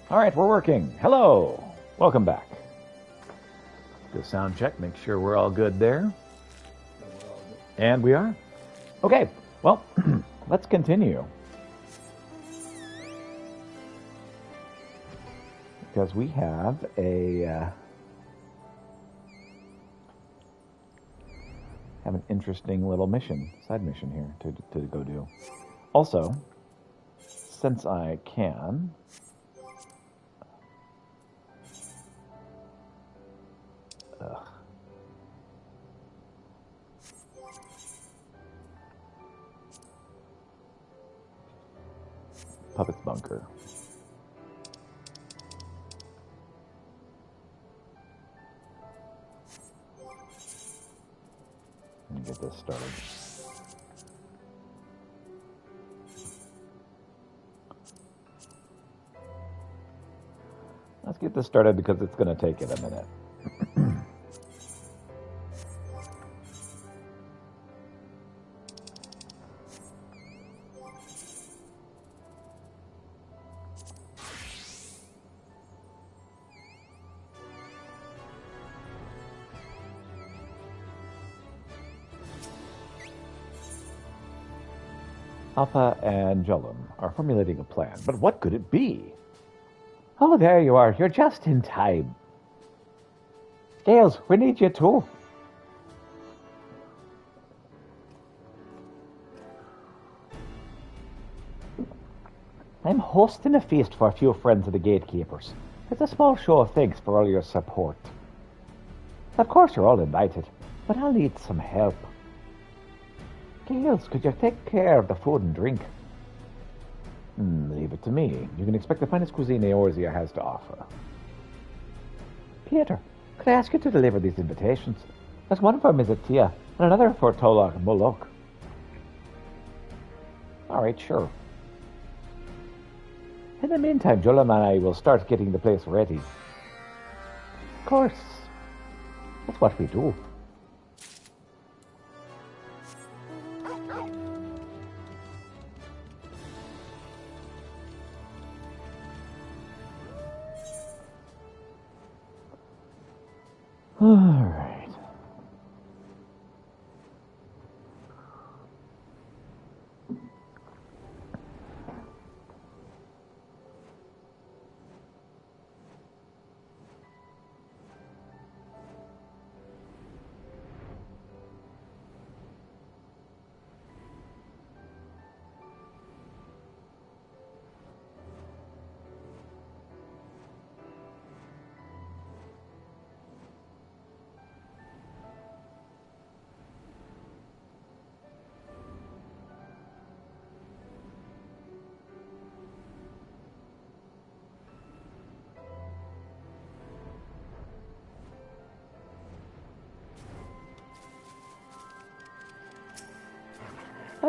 All right, we're working. Hello. Welcome back. Do a sound check, make sure we're all good there. And we are. Okay, well, let's continue. Because we have an interesting little side mission here to go do. Also, since I can, Puppet's Bunker. Let me get this started. Let's get this started because it's going to take it a minute. Alpha and Jolum are formulating a plan, but what could it be? Oh, there you are. You're just in time. Gales, we need you too. I'm hosting a feast for a few friends of the gatekeepers. It's a small show of thanks for all your support. Of course, you're all invited, but I'll need some help. Gales, could you take care of the food and drink? Leave it to me. You can expect the finest cuisine Eorzea has to offer. Peter, could I ask you to deliver these invitations? There's one for Mizatia and another for Tola and Molok. All right, sure. In the meantime, Jolam and I will start getting the place ready. Of course. That's what we do. All right.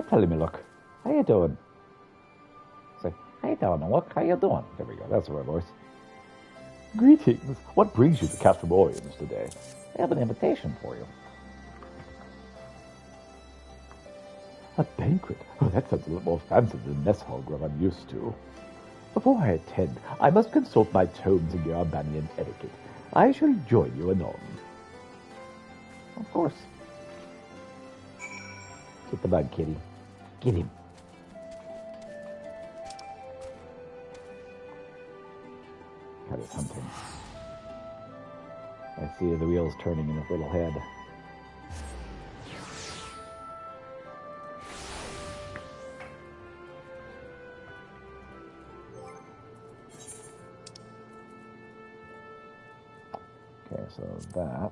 Tell me, look, how you doing? Say, hey, down, look, how you doing? There we go, that's the right voice. Greetings. What brings you to Castle Orions today? I have an invitation for you. A banquet? Oh, that sounds a little more fancy than the mess hall grub I'm used to. Before I attend, I must consult my tomes in your Albanian etiquette. I shall join you anon. Of course. Get the bug, kitty. Get him. God, it's hunting. I see the wheels turning in his little head. Okay, so that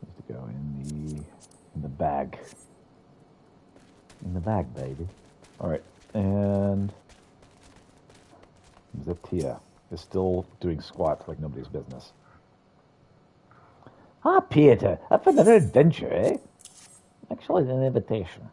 needs to go in the bag. In the bag, baby. All right, and Zatia is still doing squats like nobody's business. Ah, Peter, up for another adventure, eh? Actually, an invitation.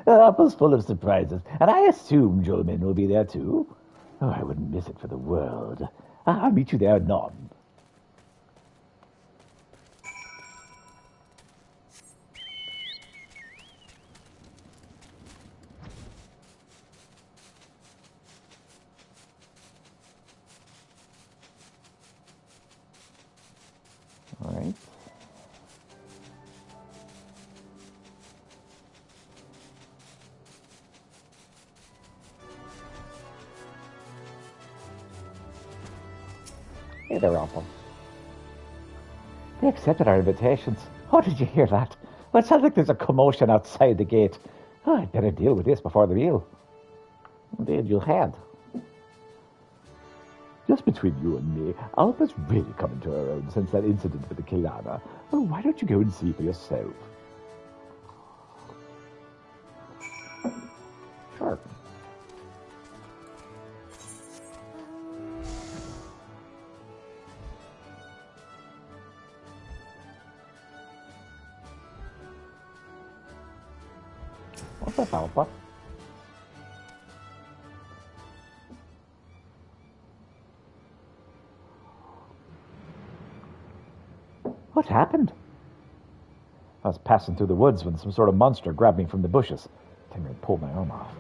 Apple's full of surprises, and I assume Jolmin will be there too. Oh, I wouldn't miss it for the world. I'll meet you there anon. Hey there, Uncle. They accepted our invitations. Oh, did you hear that? Well, it sounds like there's a commotion outside the gate. Oh, I'd better deal with this before the meal. Indeed, you had. Just between you and me, Alpha's really come into her own since that incident with the Kilana. Oh, why don't you go and see for yourself? Sure. What's up, Alpha? What happened? I was passing through the woods when some sort of monster grabbed me from the bushes. Timmy pulled my arm off.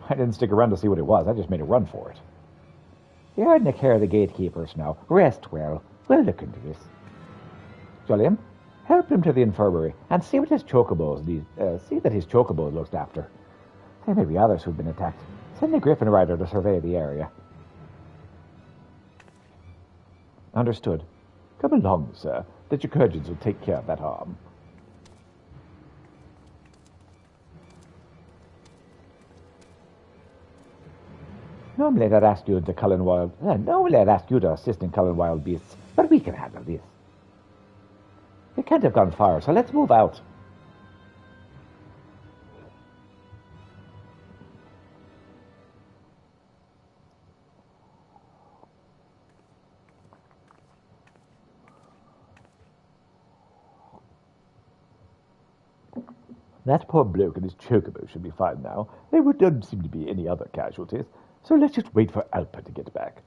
I didn't stick around to see what it was. I just made a run for it. You're in the care of the gatekeepers now. Rest well. We'll look into this. Julian, help him to the infirmary and see what his chocobos need. See that his chocobo looks after. There may be others who've been attacked. Send the Griffin Rider to survey the area. Understood. Come along, sir. The Jacurgians will take care of that harm. Normally I'd ask you to assist in culling wild beasts, but we can handle this. They can't have gone far, so let's move out. That poor bloke and his chocobo should be fine now. There don't seem to be any other casualties, so let's just wait for Alpa to get back.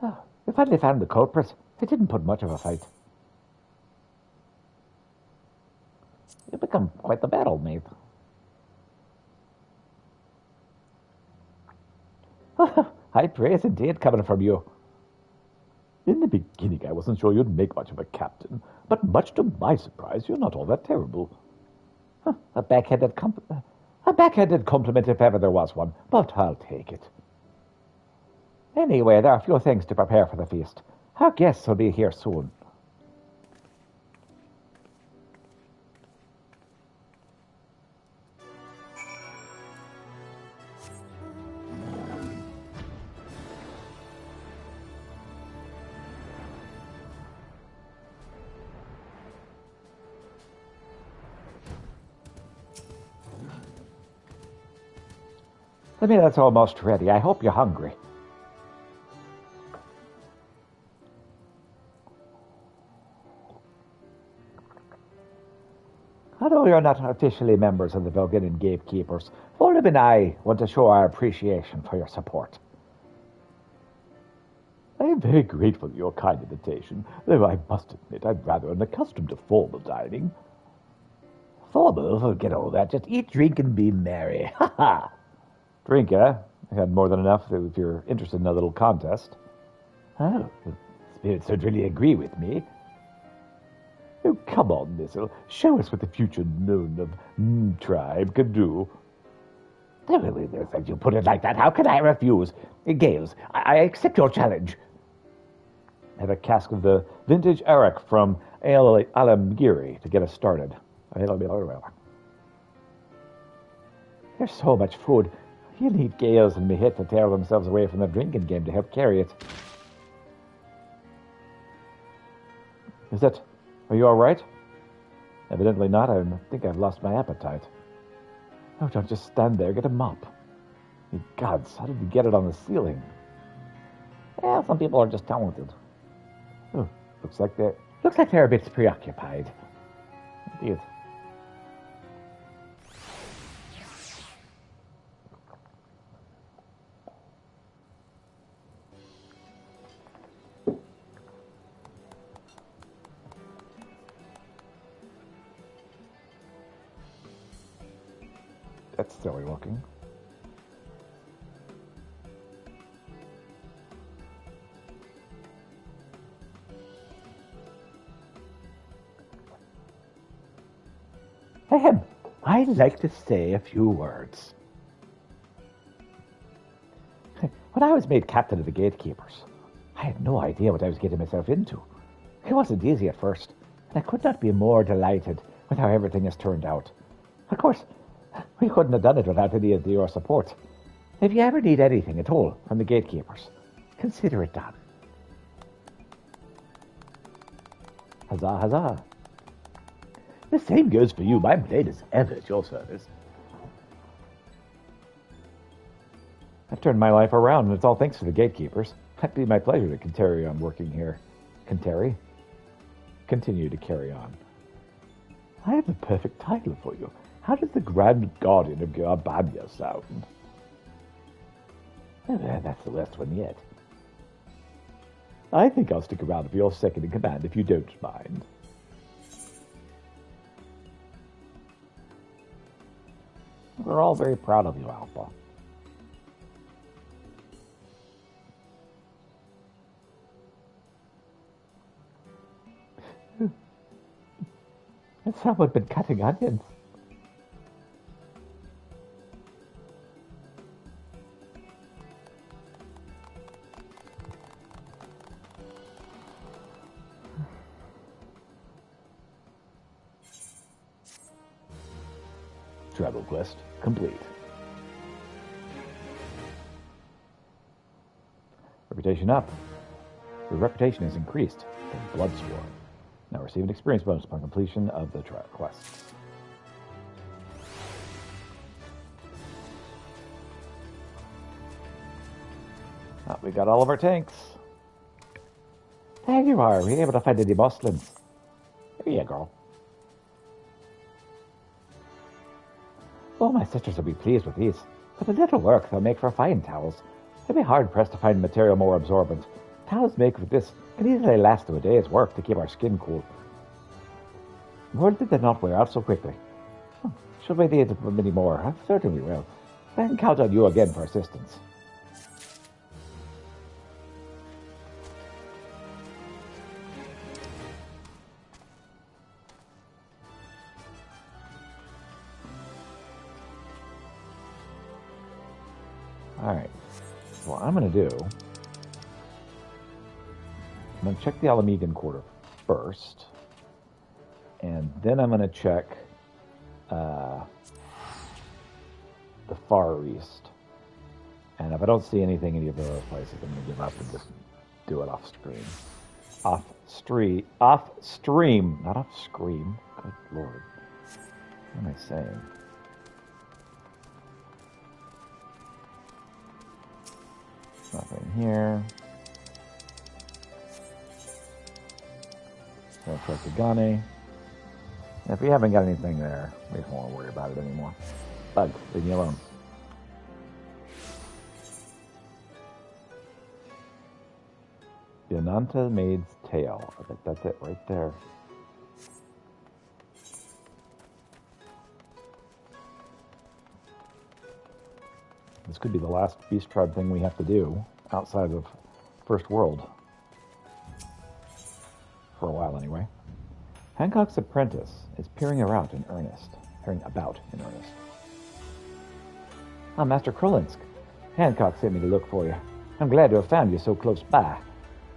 Oh, we finally found the culprits. They didn't put much of a fight. You've become quite the battle, mate. High praise indeed coming from you. In the beginning, I wasn't sure you'd make much of a captain, but much to my surprise, you're not all that terrible. A backhanded compliment if ever there was one, but I'll take it. Anyway, there are a few things to prepare for the feast. Our guests will be here soon. The meal's almost ready. I hope you're hungry. Although you're not officially members of the Belgian Gatekeepers, Fulham and I want to show our appreciation for your support. I am very grateful for your kind invitation, though I must admit I'm rather unaccustomed to formal dining. Formal? Forget all that. Just eat, drink, and be merry. Ha ha! Drink, eh? I had more than enough if you're interested in a little contest. Oh, the spirits don't really agree with me. Oh, come on, Missile. Show us what the future known of tribe can do. If you put it like that, how can I refuse? Gales, I accept your challenge. I have a cask of the vintage Arak from Alamgiri to get us started. There's so much food. You'll need Gales and Mihit to tear themselves away from the drinking game to help carry it. Are you all right? Evidently not. I think I've lost my appetite. Oh, don't just stand there. Get a mop. Ye gods, how did you get it on the ceiling? Well, some people are just talented. Oh, looks like they're a bit preoccupied. Indeed. That's silly looking. Ahem. I'd like to say a few words. When I was made captain of the gatekeepers, I had no idea what I was getting myself into. It wasn't easy at first, and I could not be more delighted with how everything has turned out. Of course, we couldn't have done it without any of your support. If you ever need anything at all from the gatekeepers, consider it done. Huzzah, huzzah. The same goes for you. My blade is ever at your service. I've turned my life around, and it's all thanks to the gatekeepers. It'd be my pleasure to carry on working here. Continue to carry on. I have the perfect title for you. How does the Grand Guardian of Garbania sound? That's the best one yet. I think I'll stick around for your second in command if you don't mind. We're all very proud of you, Alpha. That's someone been cutting onions. Travel quest complete. Reputation up. Your reputation has increased in Bloodsworn. Now receive an experience bonus upon completion of the quests. Oh, we got all of our tanks. There you are. Were you able to find any muslins? Here you go. Oh, my sisters will be pleased with these. With a little work, they'll make for fine towels. They'll be hard-pressed to find material more absorbent. Towels made with this can easily last through a day's work to keep our skin cool. World did not wear out so quickly. Should we need many more? I certainly will. I can count on you again for assistance. Alright, so what I'm going to do, I'm going to check the Alamegan Quarter first, and then I'm going to check the Far East. And if I don't see anything in any of those places, I'm going to give up and just do it off screen. Off stream, not off screen. Good Lord. What am I saying? Nothing here. Gonna check the gunny. If we haven't got anything there, we don't want to worry about it anymore. Bug, leave me alone. Yananta Maid's Tail. I think that's it right there. This could be the last Beast Tribe thing we have to do outside of First World. For a while, anyway. Hancock's apprentice is peering about in earnest. Ah, Master Krolinsk. Hancock sent me to look for you. I'm glad to have found you so close by.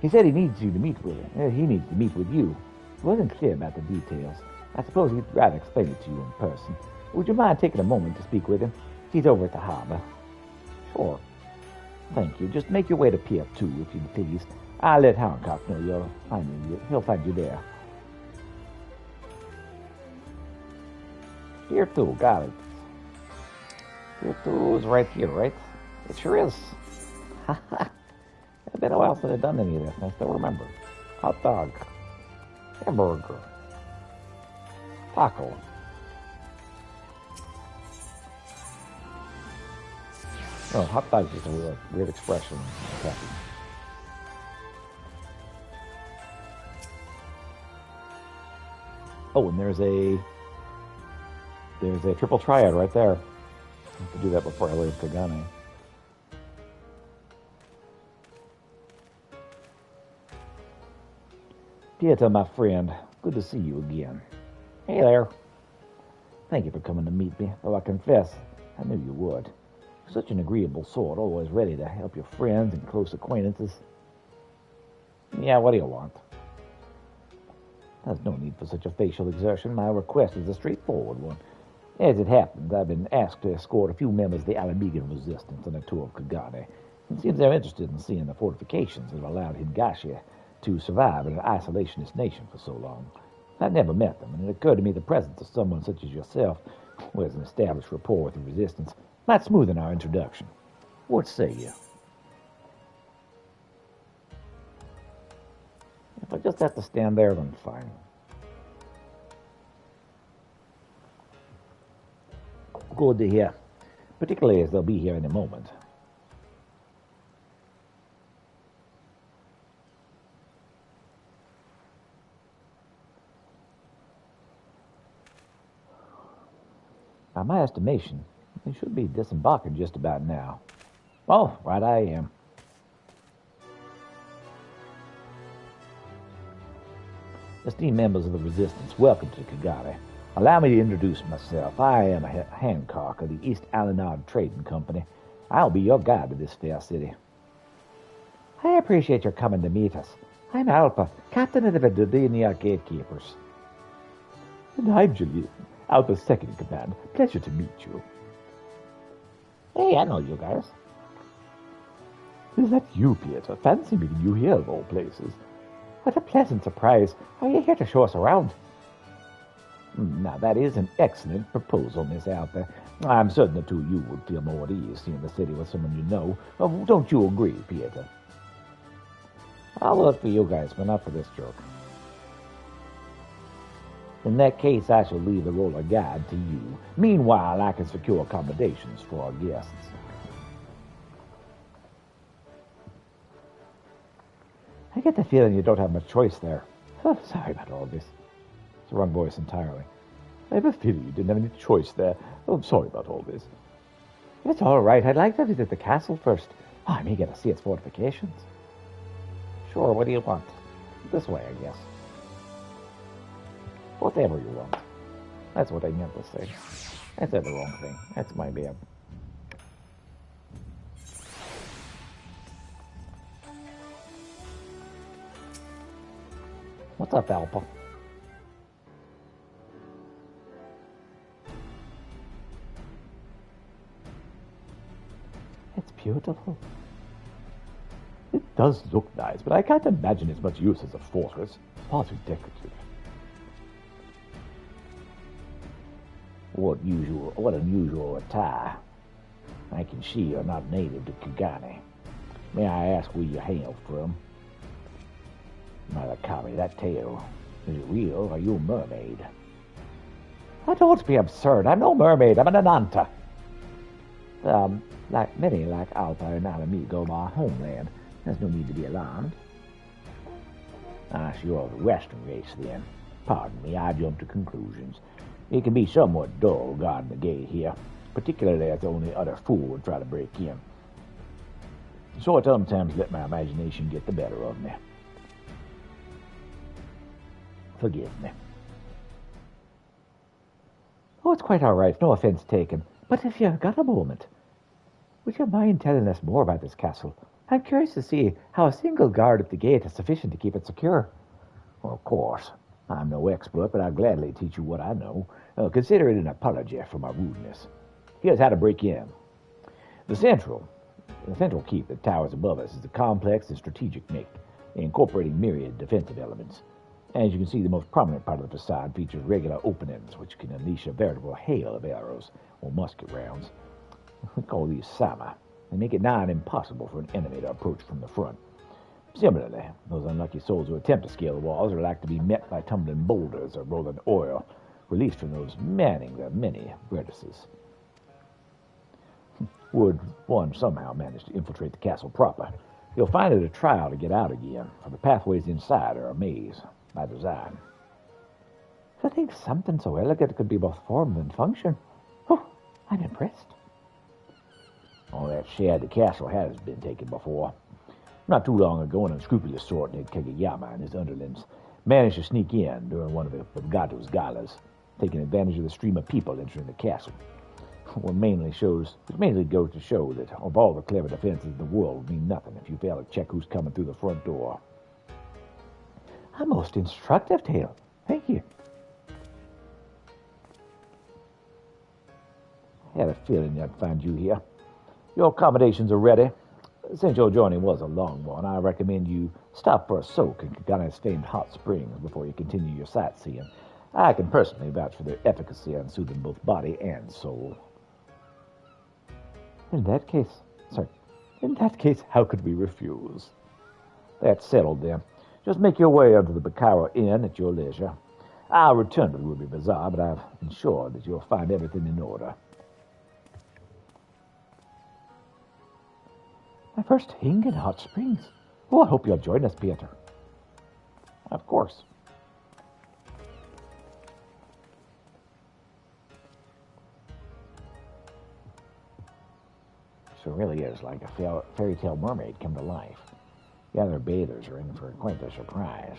He said he needs you to meet with him. He needs to meet with you. He wasn't clear about the details. I suppose he'd rather explain it to you in person. Would you mind taking a moment to speak with him? He's over at the harbor. Sure. Thank you. Just make your way to Pier 2, if you please. I'll let Hancock know you'll find me. He'll find you there. Pier 2, got it. Pier 2 is right here, right? It sure is. It's been a while since I've done any of this, and I still remember. Hot dog. Hamburger. Taco. Oh, hot dog is a weird expression. Oh, and there's a triple triad right there. I have to do that before I leave Kagane. Pieta, my friend, good to see you again. Hey there. Thank you for coming to meet me, though I confess, I knew you would. Such an agreeable sort, always ready to help your friends and close acquaintances. Yeah, what do you want? There's no need for such a facial exertion. My request is a straightforward one. As it happens, I've been asked to escort a few members of the Alamegan resistance on a tour of Kagane. It seems they're interested in seeing the fortifications that have allowed Higashi to survive in an isolationist nation for so long. I've never met them, and it occurred to me the presence of someone such as yourself, who has an established rapport with the resistance, might smoothen our introduction. What say you? If I just have to stand there, then fine. Good to hear, particularly as they'll be here in a moment. By my estimation, they should be disembarking just about now. Oh, right I am. Esteemed members of the Resistance, welcome to Kagane. Allow me to introduce myself. I am a Hancock of the East Alanard Trading Company. I'll be your guide to this fair city. I appreciate your coming to meet us. I'm Alpa, captain of the Vidudiniar Gatekeepers. And I'm Julian, Alpa's second in command. Pleasure to meet you. Hey, I know you guys. Is that you, Peter? Fancy meeting you here of all places. What a pleasant surprise. Are you here to show us around? Now, that is an excellent proposal, Miss Alpha. I'm certain the two of you would feel more at ease seeing the city with someone you know. Oh, don't you agree, Peter? I'll look for you guys, but not for this joke. In that case, I shall leave the role of guide to you. Meanwhile, I can secure accommodations for our guests. I get the feeling you don't have much choice there. Oh, sorry about all this. It's the wrong voice entirely. I have a feeling you didn't have any choice there. Oh, I'm sorry about all this. If it's all right, I'd like to visit the castle first. Oh, I may get to see its fortifications. Sure, what do you want? This way, I guess. Whatever you want. That's what I meant to say. I said the wrong thing. That's my bad. What's up, Alpha? It's beautiful. It does look nice, but I can't imagine it's much use as a fortress. Far too decorative. What unusual attire. I can see you're not native to Kagane. May I ask where you hail from? Marakami, that tail. Is it real, or are you a mermaid? Oh, don't be absurd. I'm no mermaid. I'm an Ananta. Like Alpha and Alamigo, my homeland. There's no need to be alarmed. Ah, so you're of the Western race, then. Pardon me, I jumped to conclusions. It can be somewhat dull guarding the gate here, particularly as only utter fool would try to break in. So I sometimes let my imagination get the better of me. Forgive me. Oh, it's quite all right. No offense taken. But if you've got a moment, would you mind telling us more about this castle? I'm curious to see how a single guard at the gate is sufficient to keep it secure. Well, of course. I'm no expert, but I'll gladly teach you what I know. Consider it an apology for my rudeness. Here's how to break in. The central keep that towers above us is a complex and strategic make, incorporating myriad defensive elements. As you can see, the most prominent part of the facade features regular openings, which can unleash a veritable hail of arrows or musket rounds. We call these Sama. They make it nigh impossible for an enemy to approach from the front. Similarly, those unlucky souls who attempt to scale the walls are like to be met by tumbling boulders or rolling oil, released from those manning their many vertices. Would one somehow manage to infiltrate the castle proper, you'll find it a trial to get out again, for the pathways inside are a maze by design. I think something so elegant could be both form and function. Oh, I'm impressed. All that said, the castle has been taken before. Not too long ago, an unscrupulous sort named Kageyama and his underlings managed to sneak in during one of the Gato's galas, taking advantage of the stream of people entering the castle. It mainly goes to show that of all the clever defenses in the world mean nothing if you fail to check who's coming through the front door. A most instructive tale. Thank you. I had a feeling I'd find you here. Your accommodations are ready. Since your journey was a long one, I recommend you stop for a soak in Kagana's famed hot springs before you continue your sightseeing. I can personally vouch for their efficacy on soothing both body and soul. In that case, how could we refuse? That's settled then. Just make your way up to the Bacaro Inn at your leisure. I'll return to the Ruby Bazaar, but I've ensured that you'll find everything in order. My first hing in hot springs. Oh, I hope you'll join us, Peter. Of course. She really is like a fairy tale mermaid come to life. The other bathers are in for quite a surprise.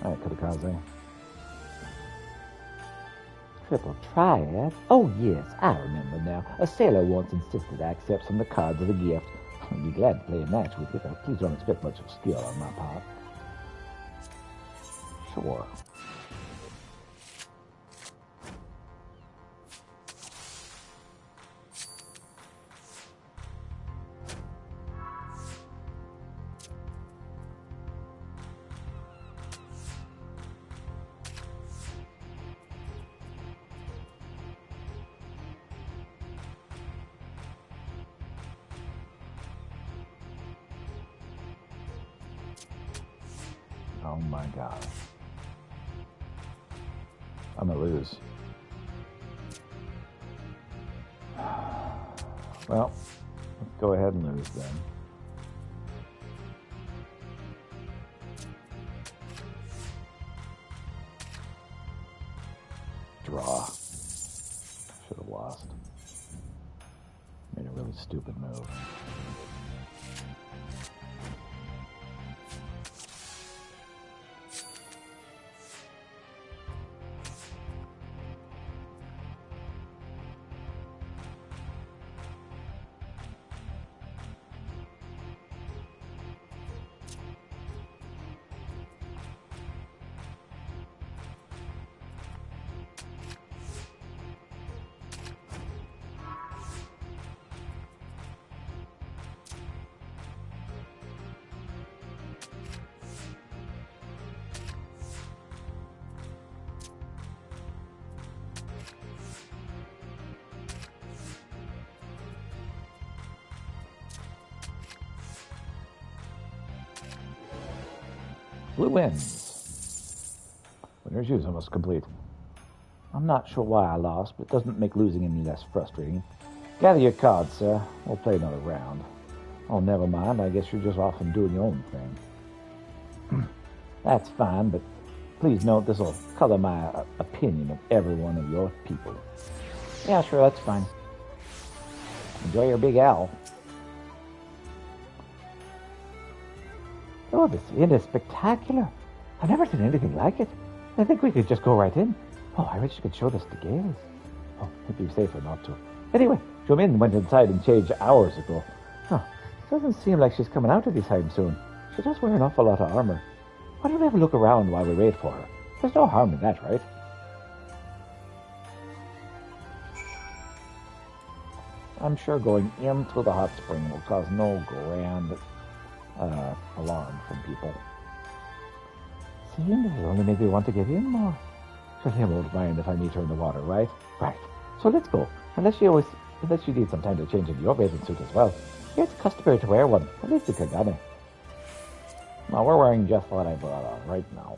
All right, Kodakaze. Triple Triad? Oh, yes, I remember now. A sailor once insisted I accept some of the cards of a gift. I'd be glad to play a match with you, but please don't expect much of skill on my part. Sure. Oh my god. I'm gonna lose. Well, let's go ahead and lose then. Draw. Should have lost. Made a really stupid move. Blue wins. Winner's use almost complete. I'm not sure why I lost, but it doesn't make losing any less frustrating. Gather your cards, sir. We'll play another round. Oh, never mind. I guess you're just off and doing your own thing. That's fine, but please note this will color my opinion of every one of your people. Yeah, sure, that's fine. Enjoy your big owl. Oh, this inn is spectacular. I've never seen anything like it. I think we could just go right in. Oh, I wish you could show this to Gaze. Oh, it'd be safer not to. Anyway, Jomin went inside and changed hours ago. Huh, doesn't seem like she's coming out anytime soon. She does wear an awful lot of armor. Why don't we have a look around while we wait for her? There's no harm in that, right? I'm sure going into the hot spring will cause no grand alarm from people. Seeing it'll only make me want to get in more. Surely I won't mind if I meet her in the water, right? Right. So let's go. Unless you need some time to change into your bathing suit as well. It's customary to wear one, at least in Kagane. Well, we're wearing just what I brought on right now.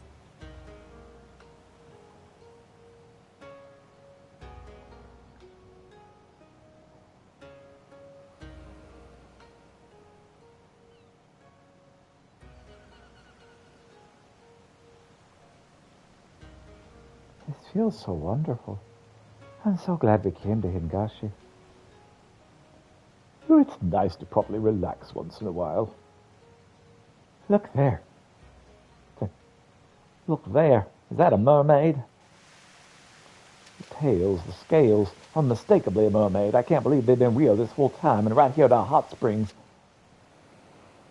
This feels so wonderful. I'm so glad we came to Hingashi. Oh, it's nice to properly relax once in a while. Look there. Look there. Is that a mermaid? The tails, the scales, unmistakably a mermaid. I can't believe they've been real this whole time, and right here at our hot springs.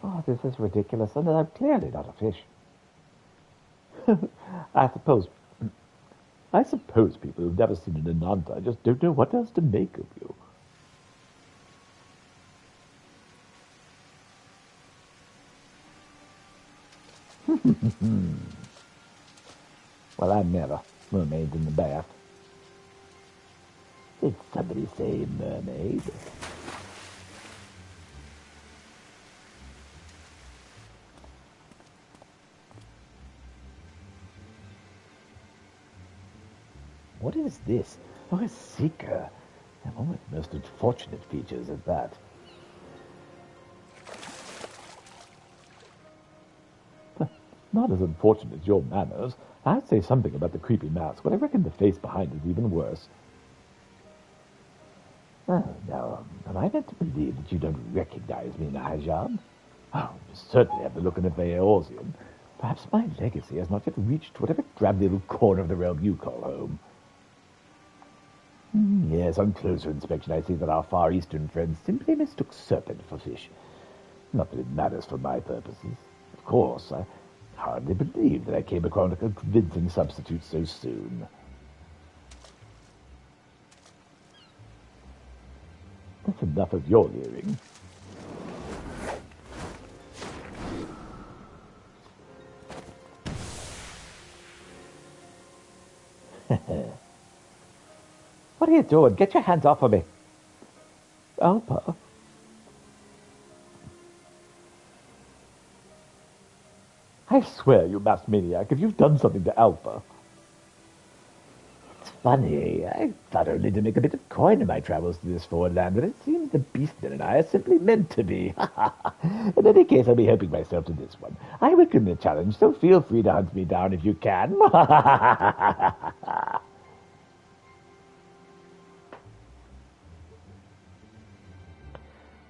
Oh, this is ridiculous, and I'm clearly not a fish. I suppose people who've never seen an Ananta just don't know what else to make of you. Well, I've never. Mermaids in the bath. Did somebody say mermaid? What is this? Oh, a seeker. And one with most unfortunate features at that. Not as unfortunate as your manners. I'd say something about the creepy mask, but I reckon the face behind is even worse. Oh, now, am I meant to believe that you don't recognize me, Nahajab? Oh, you certainly have the look of a Eorzean. Perhaps my legacy has not yet reached whatever drab little corner of the realm you call home. Yes, on closer inspection I see that our Far Eastern friends simply mistook serpent for fish. Not that it matters for my purposes. Of course, I hardly believe that I came across a convincing substitute so soon. That's enough of your leering. What are you doing? Get your hands off of me. Alpa. I swear, you masked maniac, if you've done something to Alpha. It's funny. I thought only to make a bit of coin in my travels to this foreign land, but it seems the beastmen and I are simply meant to be. In any case, I'll be helping myself to this one. I welcome the challenge, so feel free to hunt me down if you can.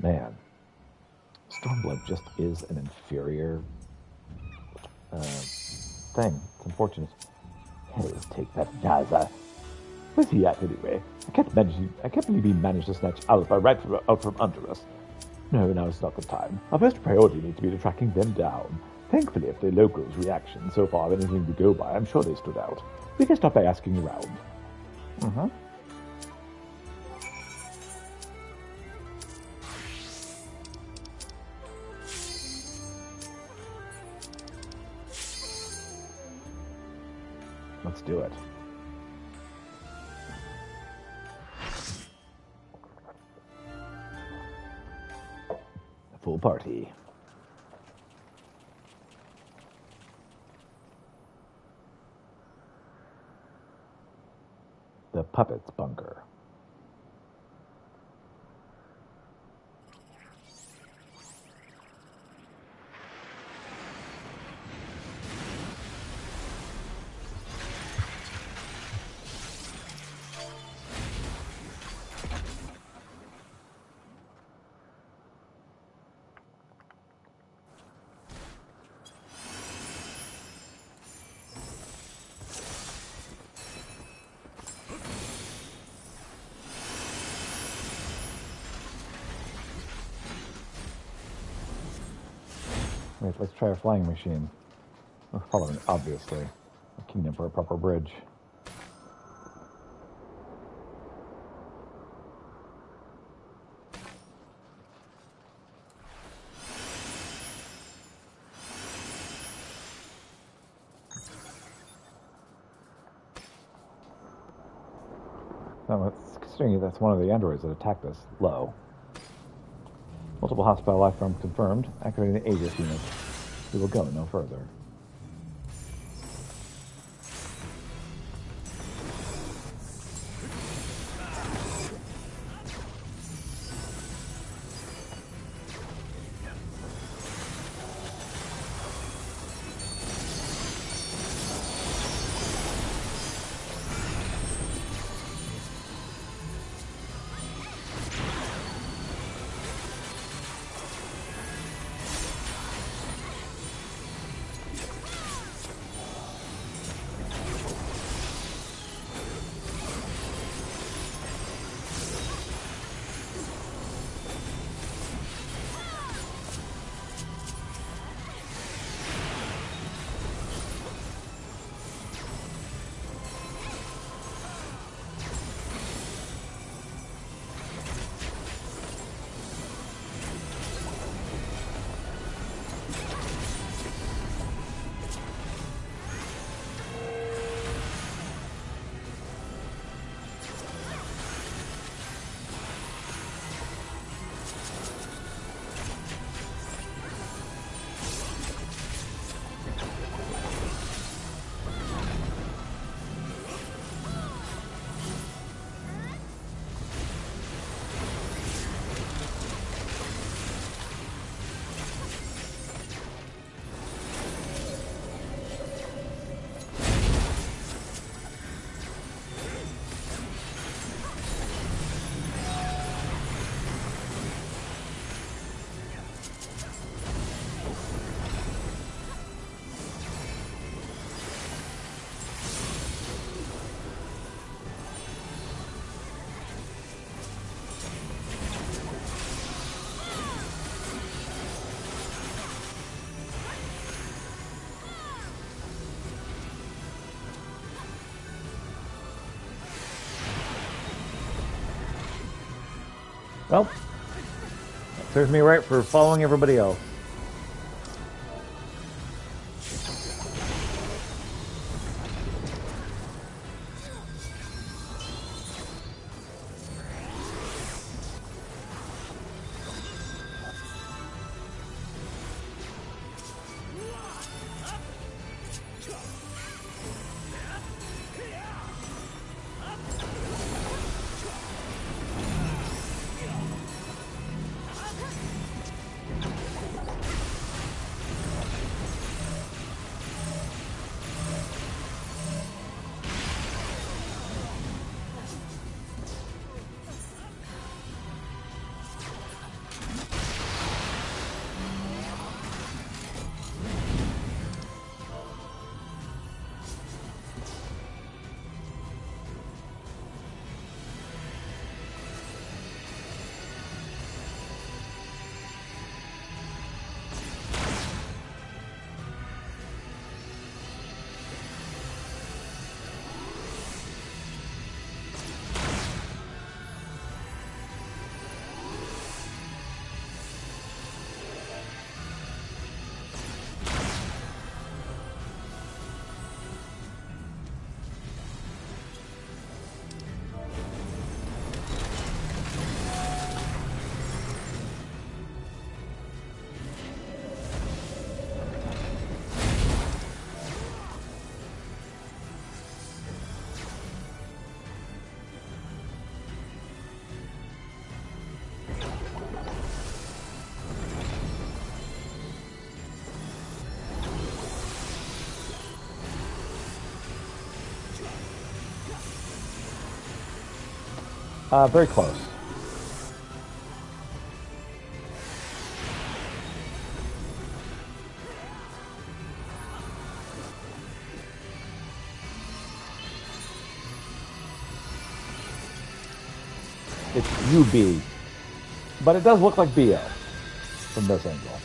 Man, Stormblood just is an inferior thing. It's unfortunate. Hell, take that Gaza. Where's he at anyway? I can't believe he managed to snatch Alpha out from under us. No, now's not the time. Our first priority needs to be to tracking them down. Thankfully, if the locals' reaction so far have anything to go by, I'm sure they stood out. We can start by asking around. Let's do it. A full party. The puppet's bunker. Wait, let's try a flying machine. We're following, obviously, a kingdom for a proper bridge. No, considering that's one of the androids that attacked us low. Multiple hostile life forms confirmed. Activating the Aegis unit. We will go no further. Well, that serves me right for following everybody else. Very close. It's UB, but it does look like BL from this angle.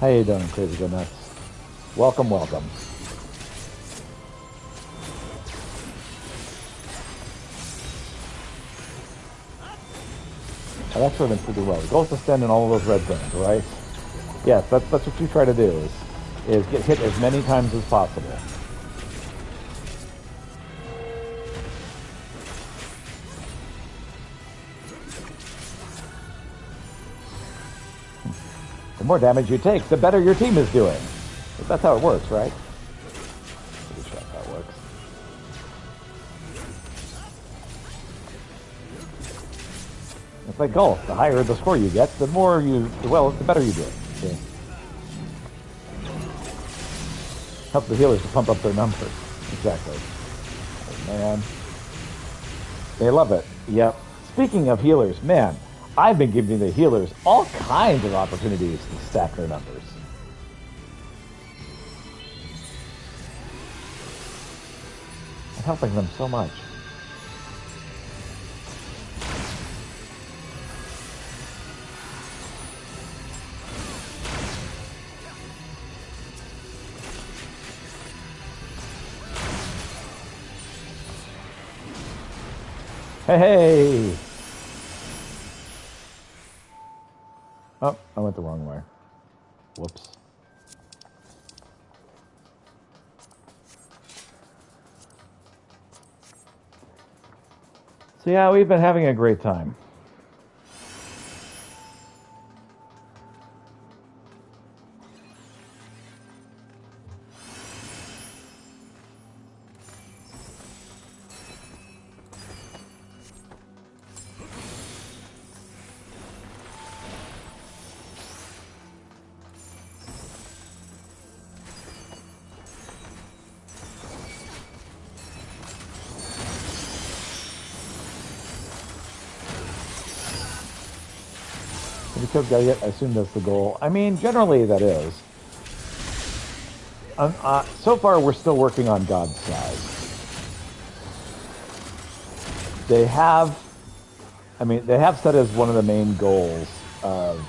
How you doing, Crazy Go Nuts? Welcome, welcome. Oh, that's working pretty well. The goal is to stand in all of those red zones, right? Yes, that's what you try to do, is get hit as many times as possible. The more damage you take, the better your team is doing. That's how it works, right? Pretty sure that's how it works. It's like golf. The higher the score you get, the better you do it. See? Help the healers to pump up their numbers. Exactly. Oh, man. They love it. Yep. Speaking of healers, man, I've been giving the healers all kinds of opportunities to stack their numbers. I'm helping them so much. Hey! Oh, I went the wrong way. Whoops. So yeah, we've been having a great time. Because I assume that's the goal. I mean, generally that is. So far, we're still working on God's side. They have said as one of the main goals of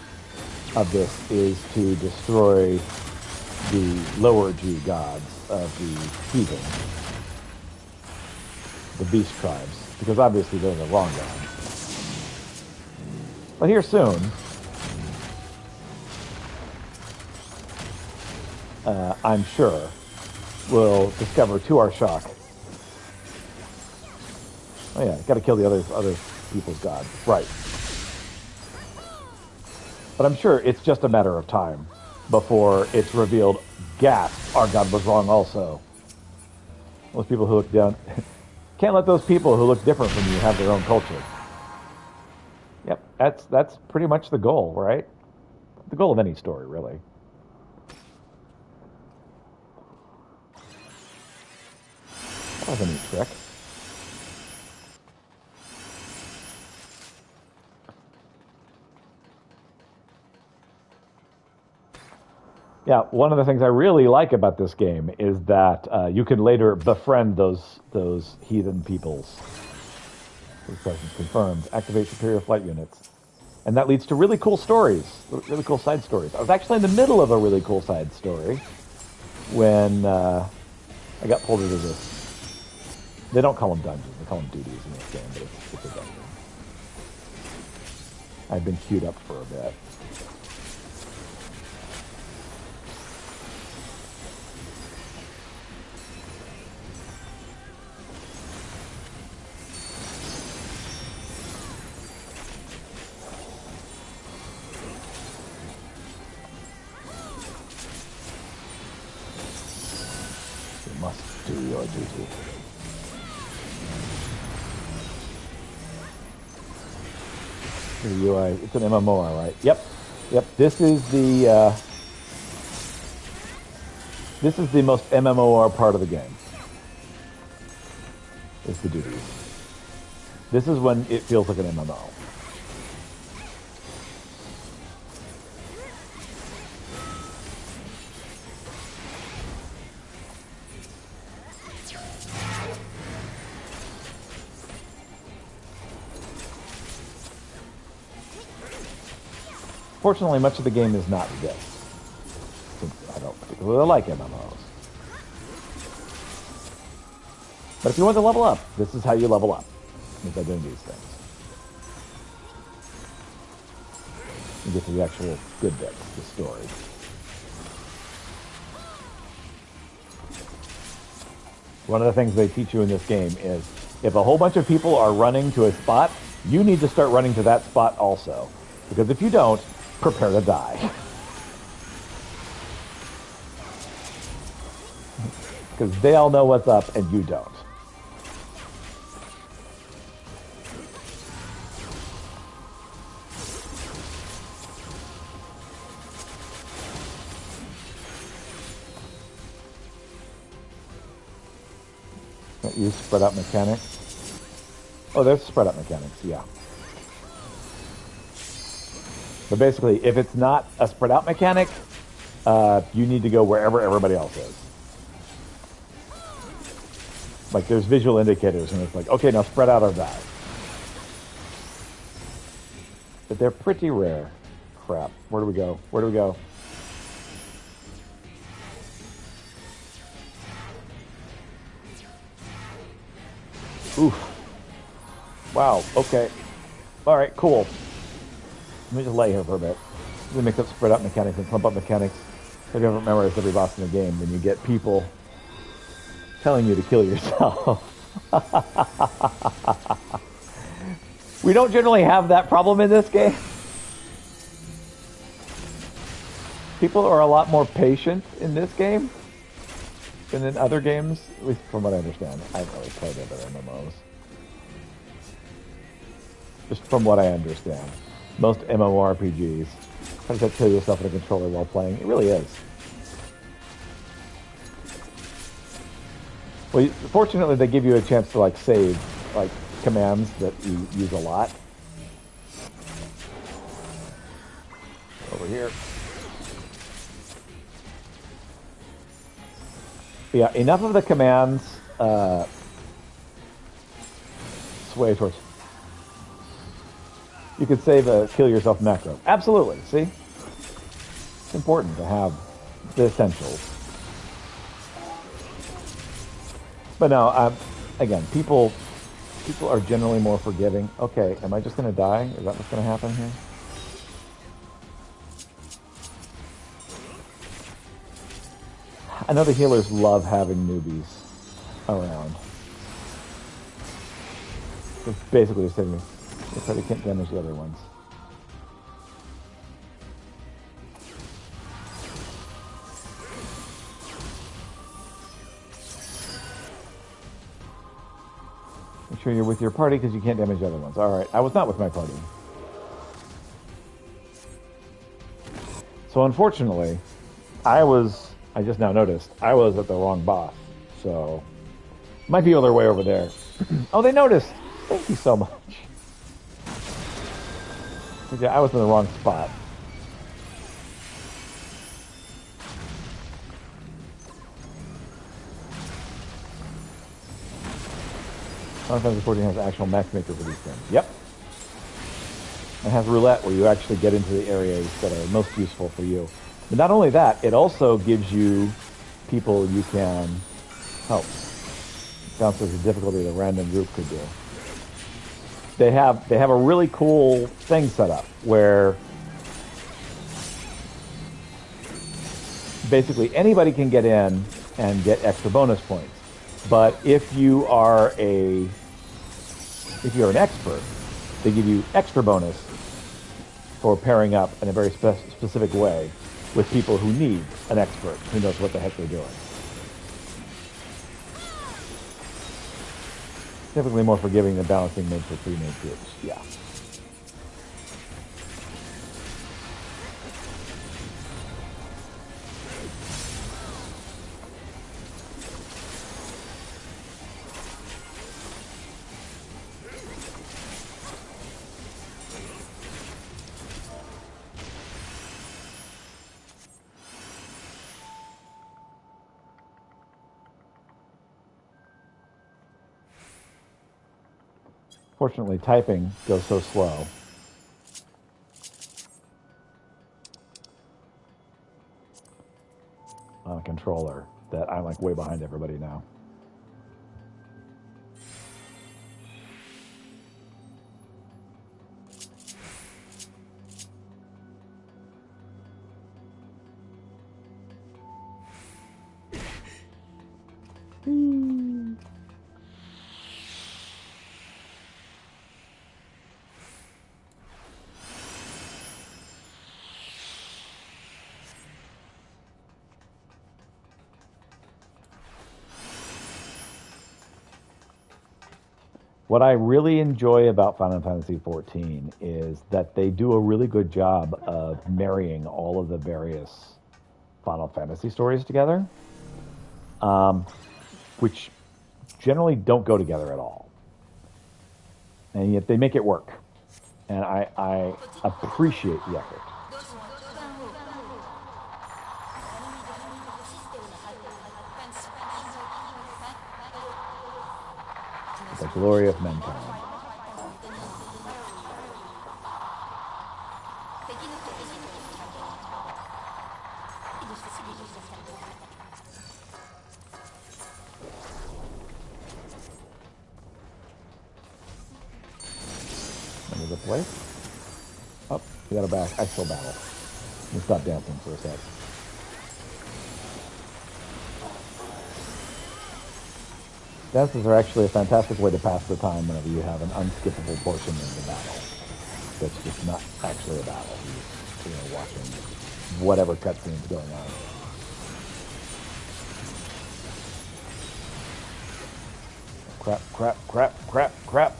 this is to destroy the lower G gods of the heathen, the beast tribes, because obviously they're the wrong gods. But here soon, I'm sure, we'll discover to our shock. Oh yeah, got to kill the other people's gods, right? But I'm sure it's just a matter of time before it's revealed. Gasp! Our god was wrong, also. Those people who look down can't let those people who look different from you have their own culture. Yep, that's pretty much the goal, right? The goal of any story, really. That was a neat trick. Yeah, one of the things I really like about this game is that you can later befriend those heathen peoples. This presence confirmed. Activate superior flight units. And that leads to really cool stories, really cool side stories. I was actually in the middle of a really cool side story when I got pulled into this. They don't call them dungeons, they call them duties in this game, but it's a dungeon. I've been queued up for a bit. You must do your duty. The UI, it's an MMO, right? Yep. This is the most MMOR part of the game. It's the duties. This is when it feels like an MMO. Fortunately, much of the game is not this. typically like MMOs. But if you want to level up, this is how you level up, is by doing these things. You get to the actual good bits, the story. One of the things they teach you in this game is if a whole bunch of people are running to a spot, you need to start running to that spot also. Because if you don't, prepare to die. Because they all know what's up and you don't. Don't use spread out mechanics. Oh, there's spread out mechanics, yeah. But basically, if it's not a spread out mechanic, you need to go wherever everybody else is. Like there's visual indicators and it's like, okay, now spread out or die. But they're pretty rare. Crap. Where do we go? Where do we go? Oof. Wow, okay. Alright, cool. Let me just lay here for a bit. Let me mix up spread out mechanics and clump up mechanics. If you haven't memorized every boss in the game, then you get people telling you to kill yourself. We don't generally have that problem in this game. People are a lot more patient in this game than in other games, at least from what I understand. I haven't really played other MMOs. Just from what I understand. Most MMORPGs, how does that kill yourself in a controller while playing? It really is. Well, fortunately, they give you a chance to, like, save, like, commands that you use a lot. Over here. Yeah, enough of the commands, sway towards. You could save a kill yourself macro. Absolutely, see? It's important to have the essentials. But no, again, people are generally more forgiving. Okay, am I just going to die? Is that what's going to happen here? I know the healers love having newbies around. So basically, they're saying they probably can't damage the other ones. Make sure you're with your party because you can't damage the other ones. All right, I was not with my party. So unfortunately, I just now noticed, I was at the wrong boss. So, might be on their way over there. Oh, they noticed. Thank you so much. Yeah, I was in the wrong spot. Final Fantasy 14 has actual matchmaker for these things. Yep. It has roulette where you actually get into the areas that are most useful for you. But not only that, it also gives you people you can help. Bounces the difficulty the random group could do. They have a really cool thing set up where basically anybody can get in and get extra bonus points. But if you're an expert, they give you extra bonus for pairing up in a very specific way with people who need an expert who knows what the heck they're doing. Typically more forgiving than balancing mid for pre-made groups. Yeah. Fortunately, typing goes so slow. on a controller that I'm like way behind everybody now. What I really enjoy about Final Fantasy XIV is that they do a really good job of marrying all of the various Final Fantasy stories together, which generally don't go together at all. And yet they make it work. And I appreciate the effort. The glory of mankind. Another place? Oh, we got a back. I still battle. Let me stop dancing for a sec. Dances are actually a fantastic way to pass the time whenever you have an unskippable portion of the battle. That's just not actually a battle. You're just, watching whatever cutscene's going on. Crap, crap, crap, crap, crap.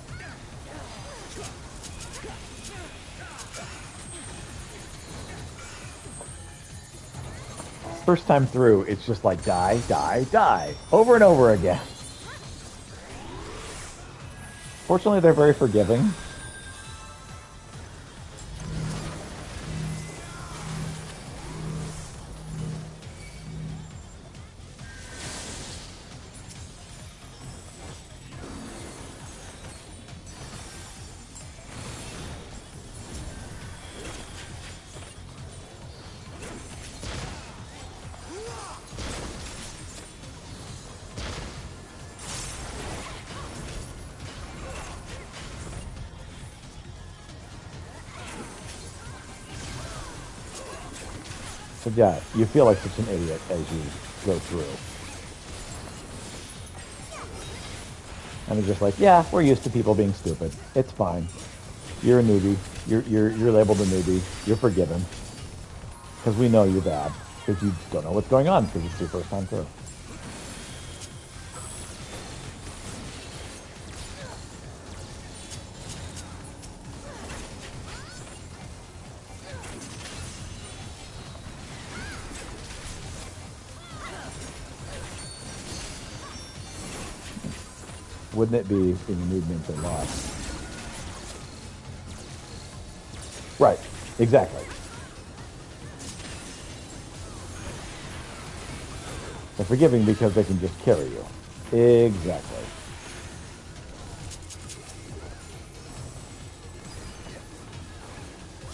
First time through, it's just like die, die, die, over and over again. Fortunately, they're very forgiving. So yeah, you feel like such an idiot as you go through. And they're just like, yeah, we're used to people being stupid. It's fine. You're a newbie. You're labeled a newbie. You're forgiven. Because we know you're bad. Because you don't know what's going on because it's your first time through. Wouldn't it be in the movements and lost? Right, exactly. They're forgiving because they can just carry you. Exactly.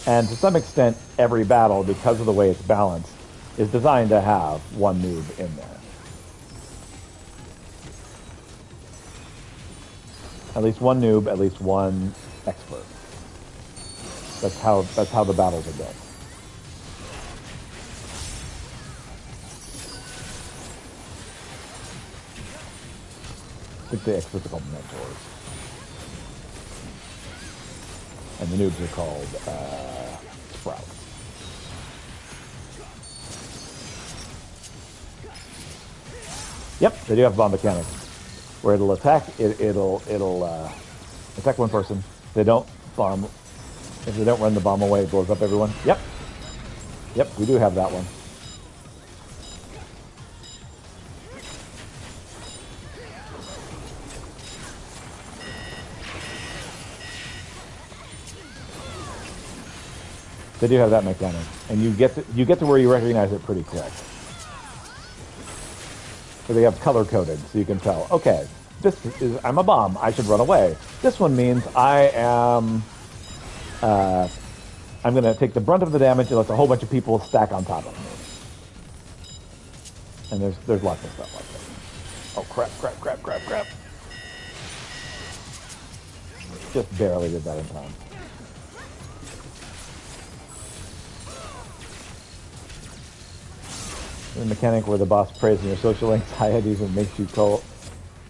And to some extent, every battle, because of the way it's balanced, is designed to have one noob in there. At least one noob, at least one expert. That's how the battles are built. I think the experts are called mentors. And the noobs are called sprouts. Yep, they do have bomb mechanics. Where it'll attack, it'll attack one person. They don't bomb. If they don't run the bomb away, it blows up everyone. Yep, we do have that one. They do have that mechanic, and you get to where you recognize it pretty quick. So they have color coded, so you can tell. Okay, I'm a bomb. I should run away. This one means I am. I'm going to take the brunt of the damage and let a whole bunch of people stack on top of me. And there's lots of stuff like that. Oh, crap. Just barely did that in time. The mechanic where the boss preys on your social anxieties and makes you cold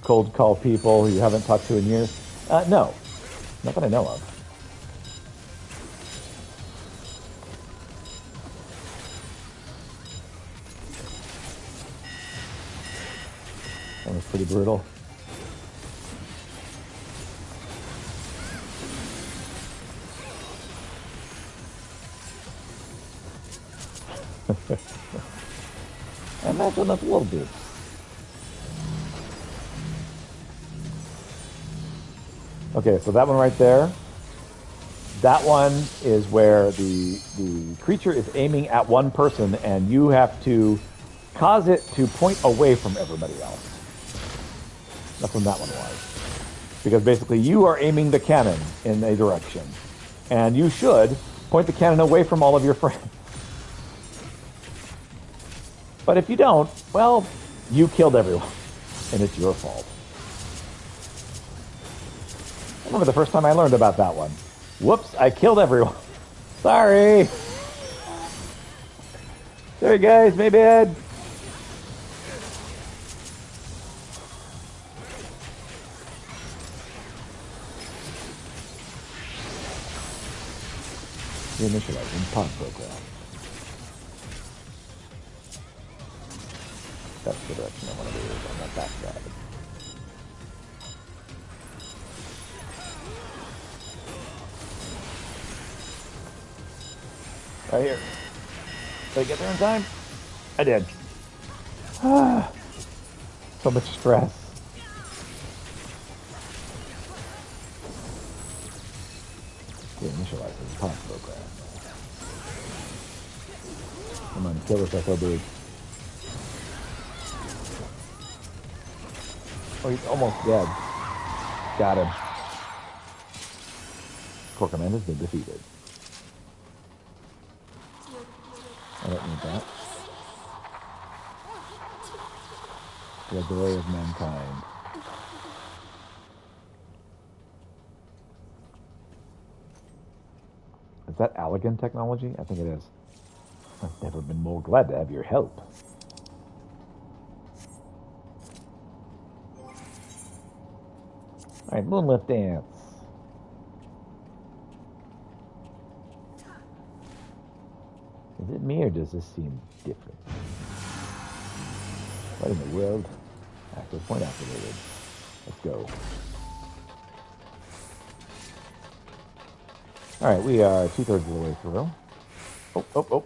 call people you haven't talked to in years. No. Not that I know of. That was pretty brutal. I imagine that will do. Okay, so that one right there. That one is where the creature is aiming at one person, and you have to cause it to point away from everybody else. That's what that one was. Because basically you are aiming the cannon in a direction, and you should point the cannon away from all of your friends. But if you don't, well, you killed everyone, and it's your fault. I remember the first time I learned about that one. Whoops, I killed everyone. Sorry. Sorry, guys, my bad. Reinitializing pod program. That's the direction I want to be on that back side. Right here. Did I get there in time? I did. So much stress. Initializing pod program. Come on, kill this FOB. Oh, he's almost dead. Got him. Core command has been defeated. I don't need that. The glory of mankind. Is that Allegan technology? I think it is. I've never been more glad to have your help. Alright, Moonlift Dance. Is it me or does this seem different? What in the world? Active point activated. Let's go. Alright, we are 2/3 of the way through. Oh.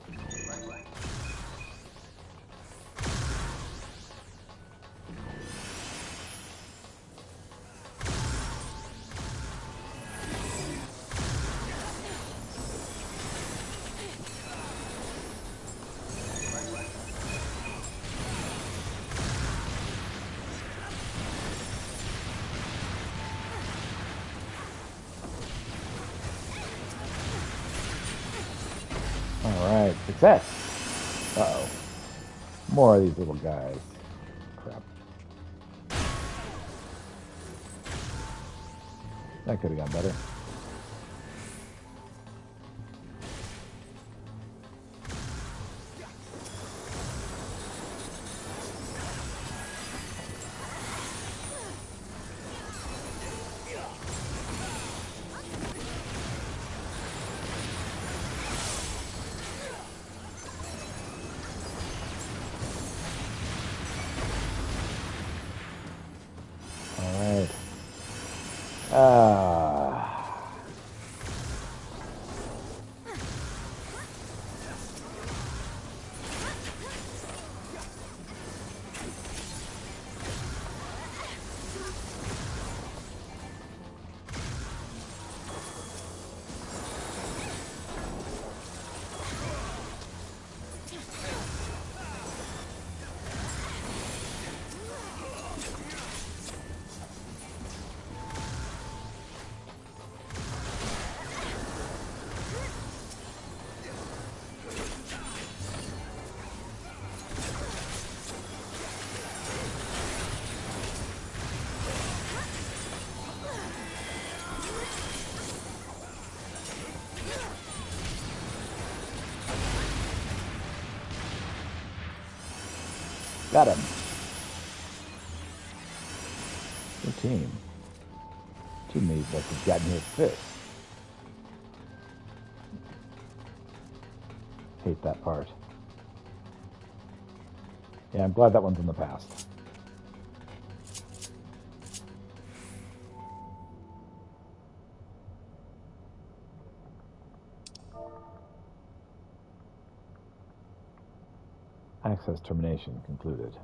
Alright, success! Uh-oh. More of these little guys. Crap. That could have gone better. Got him. Good team. Teammates must have gotten his fist. Hate that part. Yeah, I'm glad that one's in the past. Access termination concluded.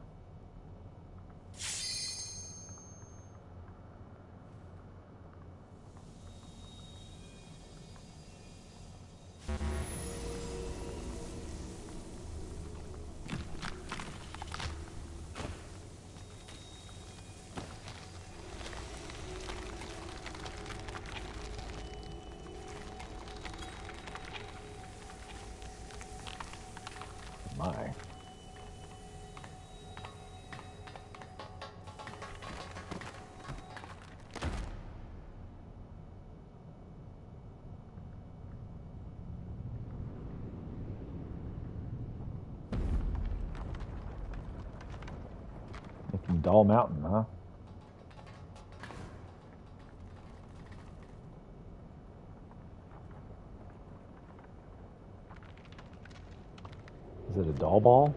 My. Making Doll Mountain, huh? Is it a doll ball?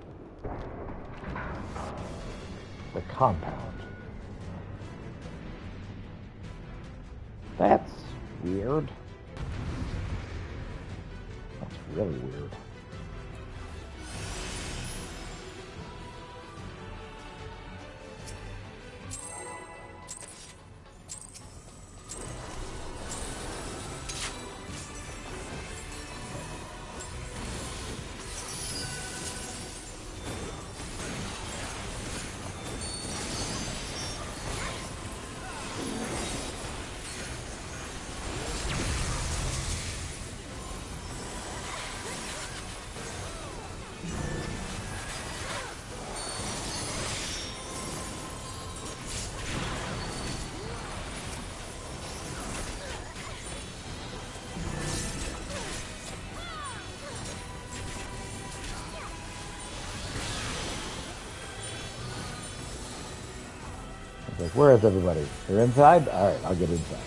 The compound. That's weird. That's really weird. Like, where is everybody? They're inside? Alright, I'll get inside.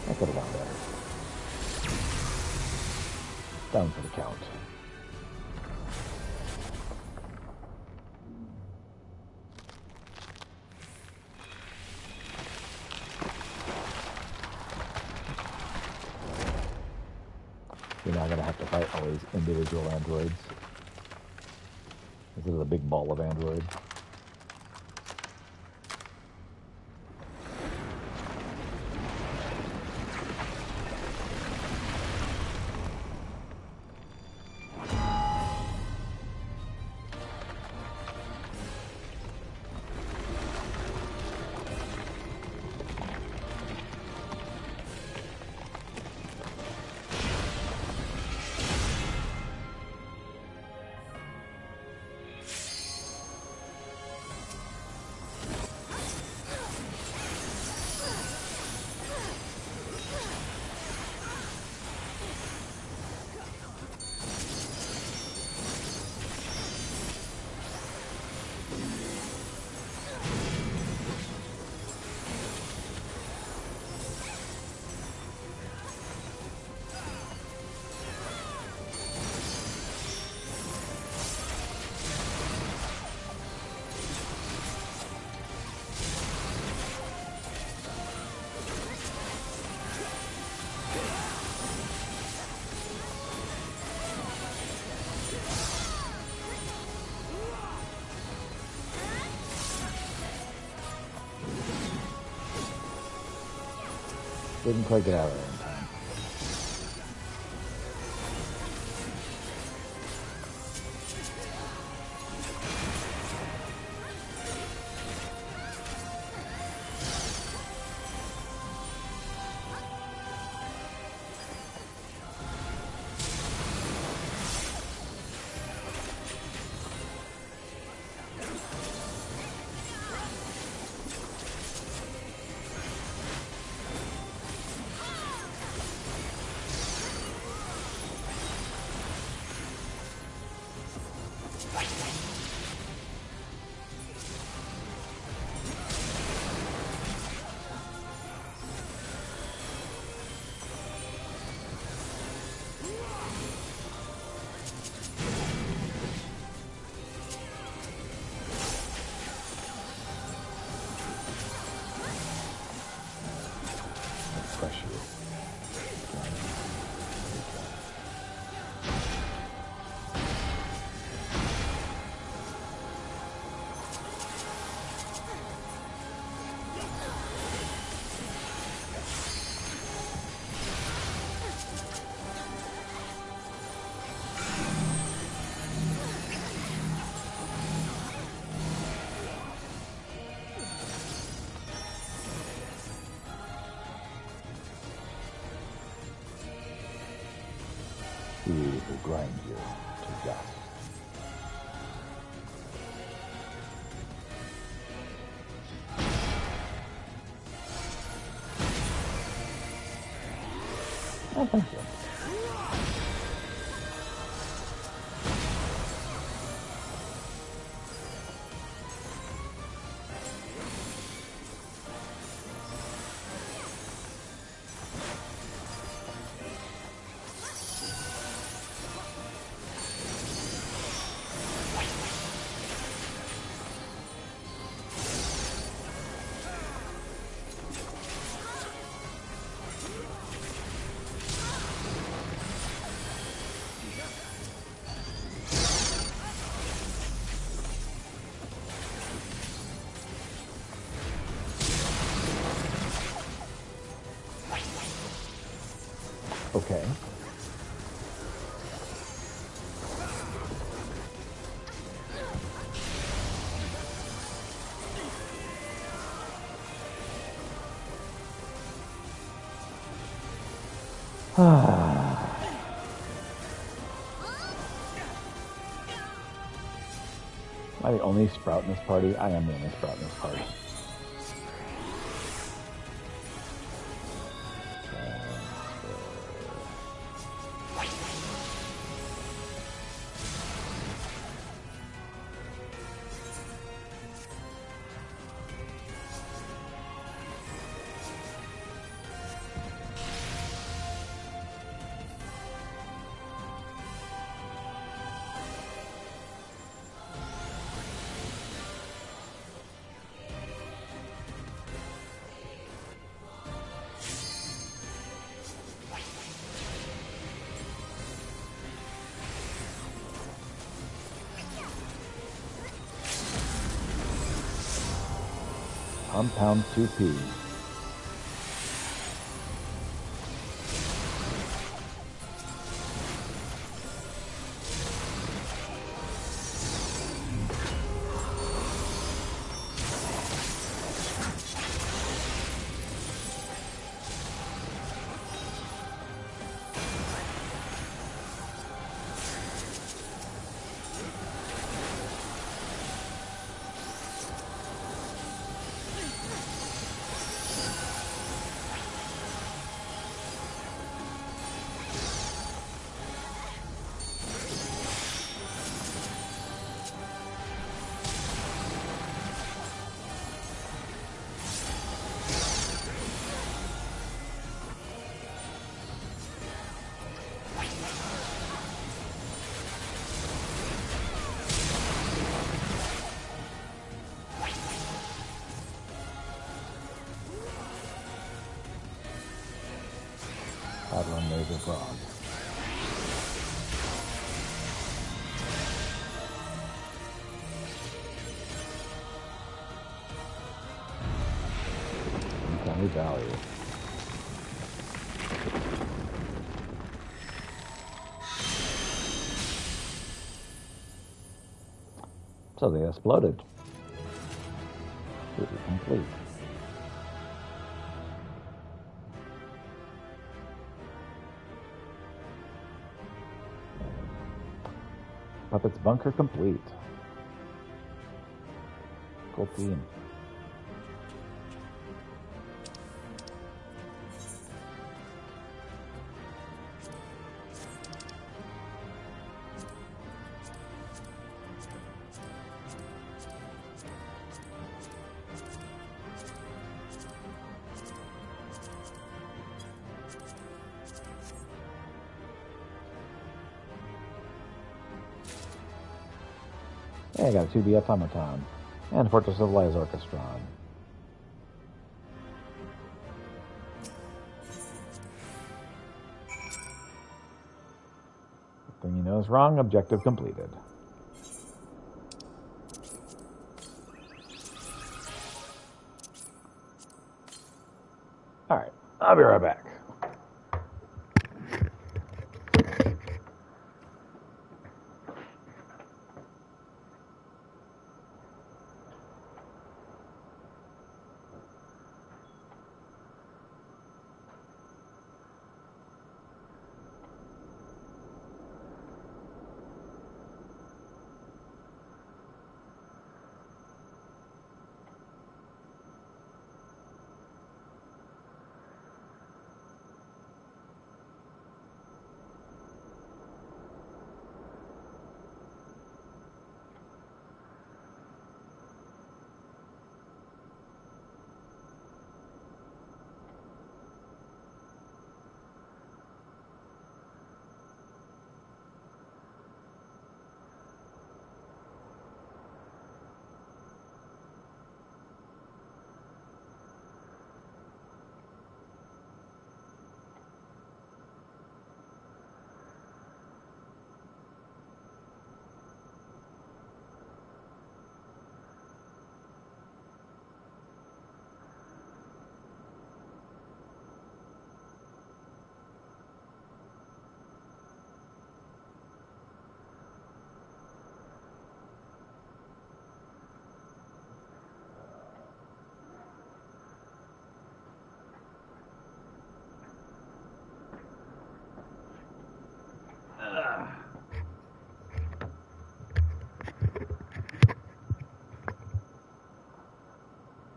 I could have gone better. Down for the count. You're not going to have to fight all these individual androids. This is a big ball of androids. didn't quite get out of there in time. He will grind you to dust. Oh, thank you. Okay. Am I the only sprout in this party? I am the only sprout in this party. Compound 2P. Paddling laser frog. Uncanny value. So they exploded. Duty complete. Puppet's bunker complete. Cool team. Yeah, I got a 2D Automaton and Fortress of Lies Orchestron. Thing you know is wrong, objective completed. Alright, I'll be right back.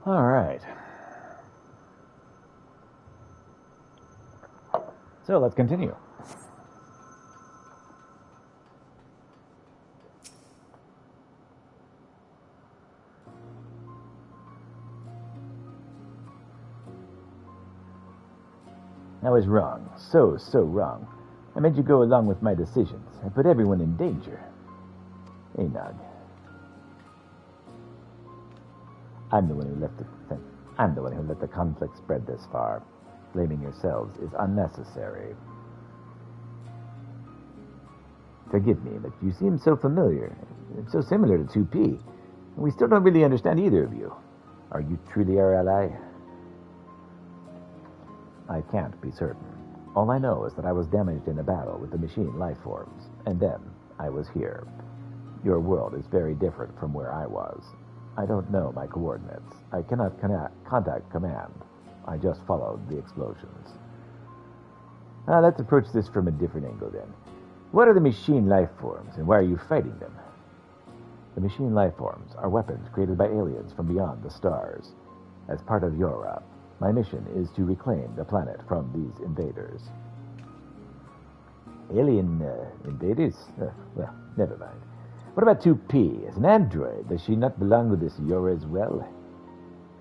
All right. So let's continue. I was wrong. So wrong. I made you go along with my decisions. I put everyone in danger. Enog. I'm the one who let the conflict spread this far. Blaming yourselves is unnecessary. Forgive me, but you seem so familiar, so similar to 2P. We still don't really understand either of you. Are you truly our ally? I can't be certain. All I know is that I was damaged in a battle with the machine life forms, and then I was here. Your world is very different from where I was. I don't know my coordinates. I cannot contact command. I just followed the explosions. Let's approach this from a different angle then. What are the machine life forms, and why are you fighting them? The machine life forms are weapons created by aliens from beyond the stars. As part of Yora, my mission is to reclaim the planet from these invaders. Alien invaders? Well, never mind. What about 2P? As an android, does she not belong with this Yora as well?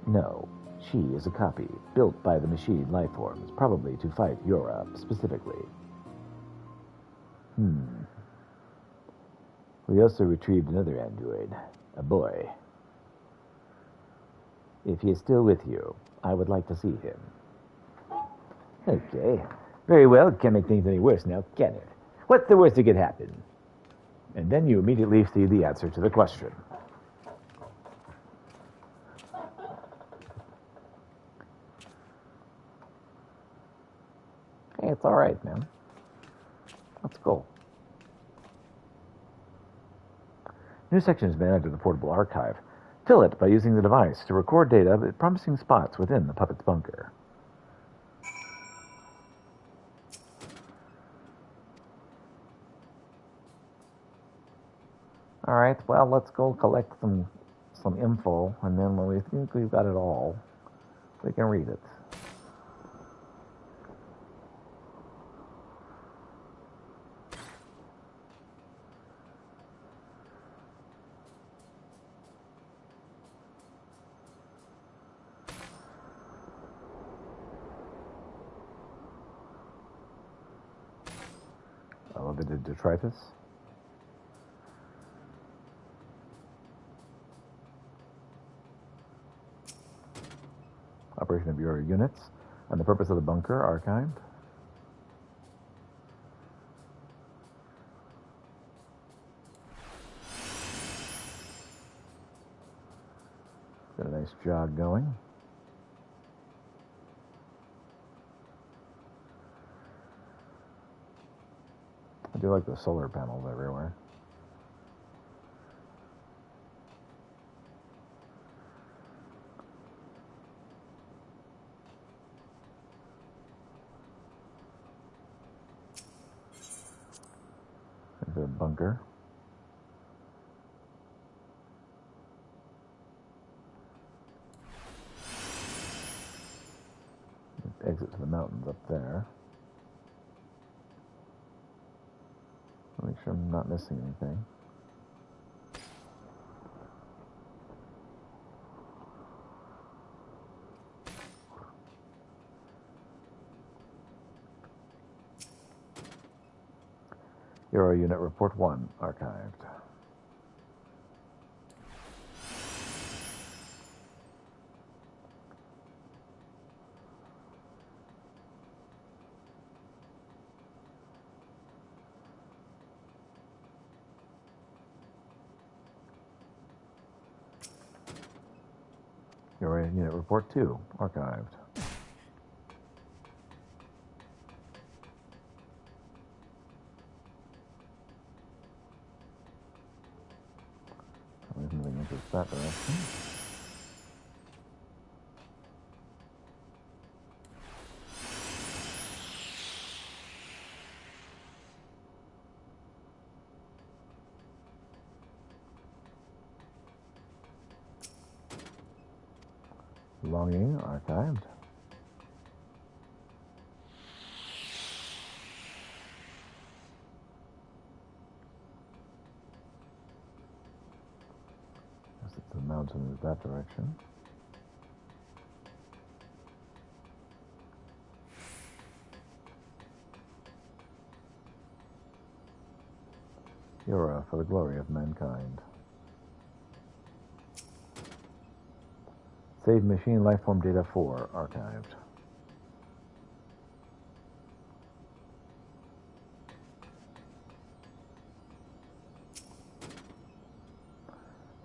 No, she is a copy, built by the machine life forms, probably to fight Yora specifically. We also retrieved another android, a boy. If he is still with you, I would like to see him. Okay. Very well. Can't make things any worse now, can it? What's the worst that could happen? And then you immediately see the answer to the question. Hey, it's all right, man. Let's go. New section has been added to the portable archive. Fill it by using the device to record data at promising spots within the puppet's bunker. Alright, well, let's go collect some info, and then when we think we've got it all, we can read it. Elevated detritus. Operation of your units and the purpose of the bunker archived. Got a nice jog going. I do like the solar panels everywhere. The bunker. Exit to the mountains up there. I'll make sure I'm not missing anything. Euro Unit Report 1 archived. Euro Unit Report 2 archived. Moving into that direction. Longing archived. The mountain is that direction. Yura for the glory of mankind. Save machine lifeform data 4 archived.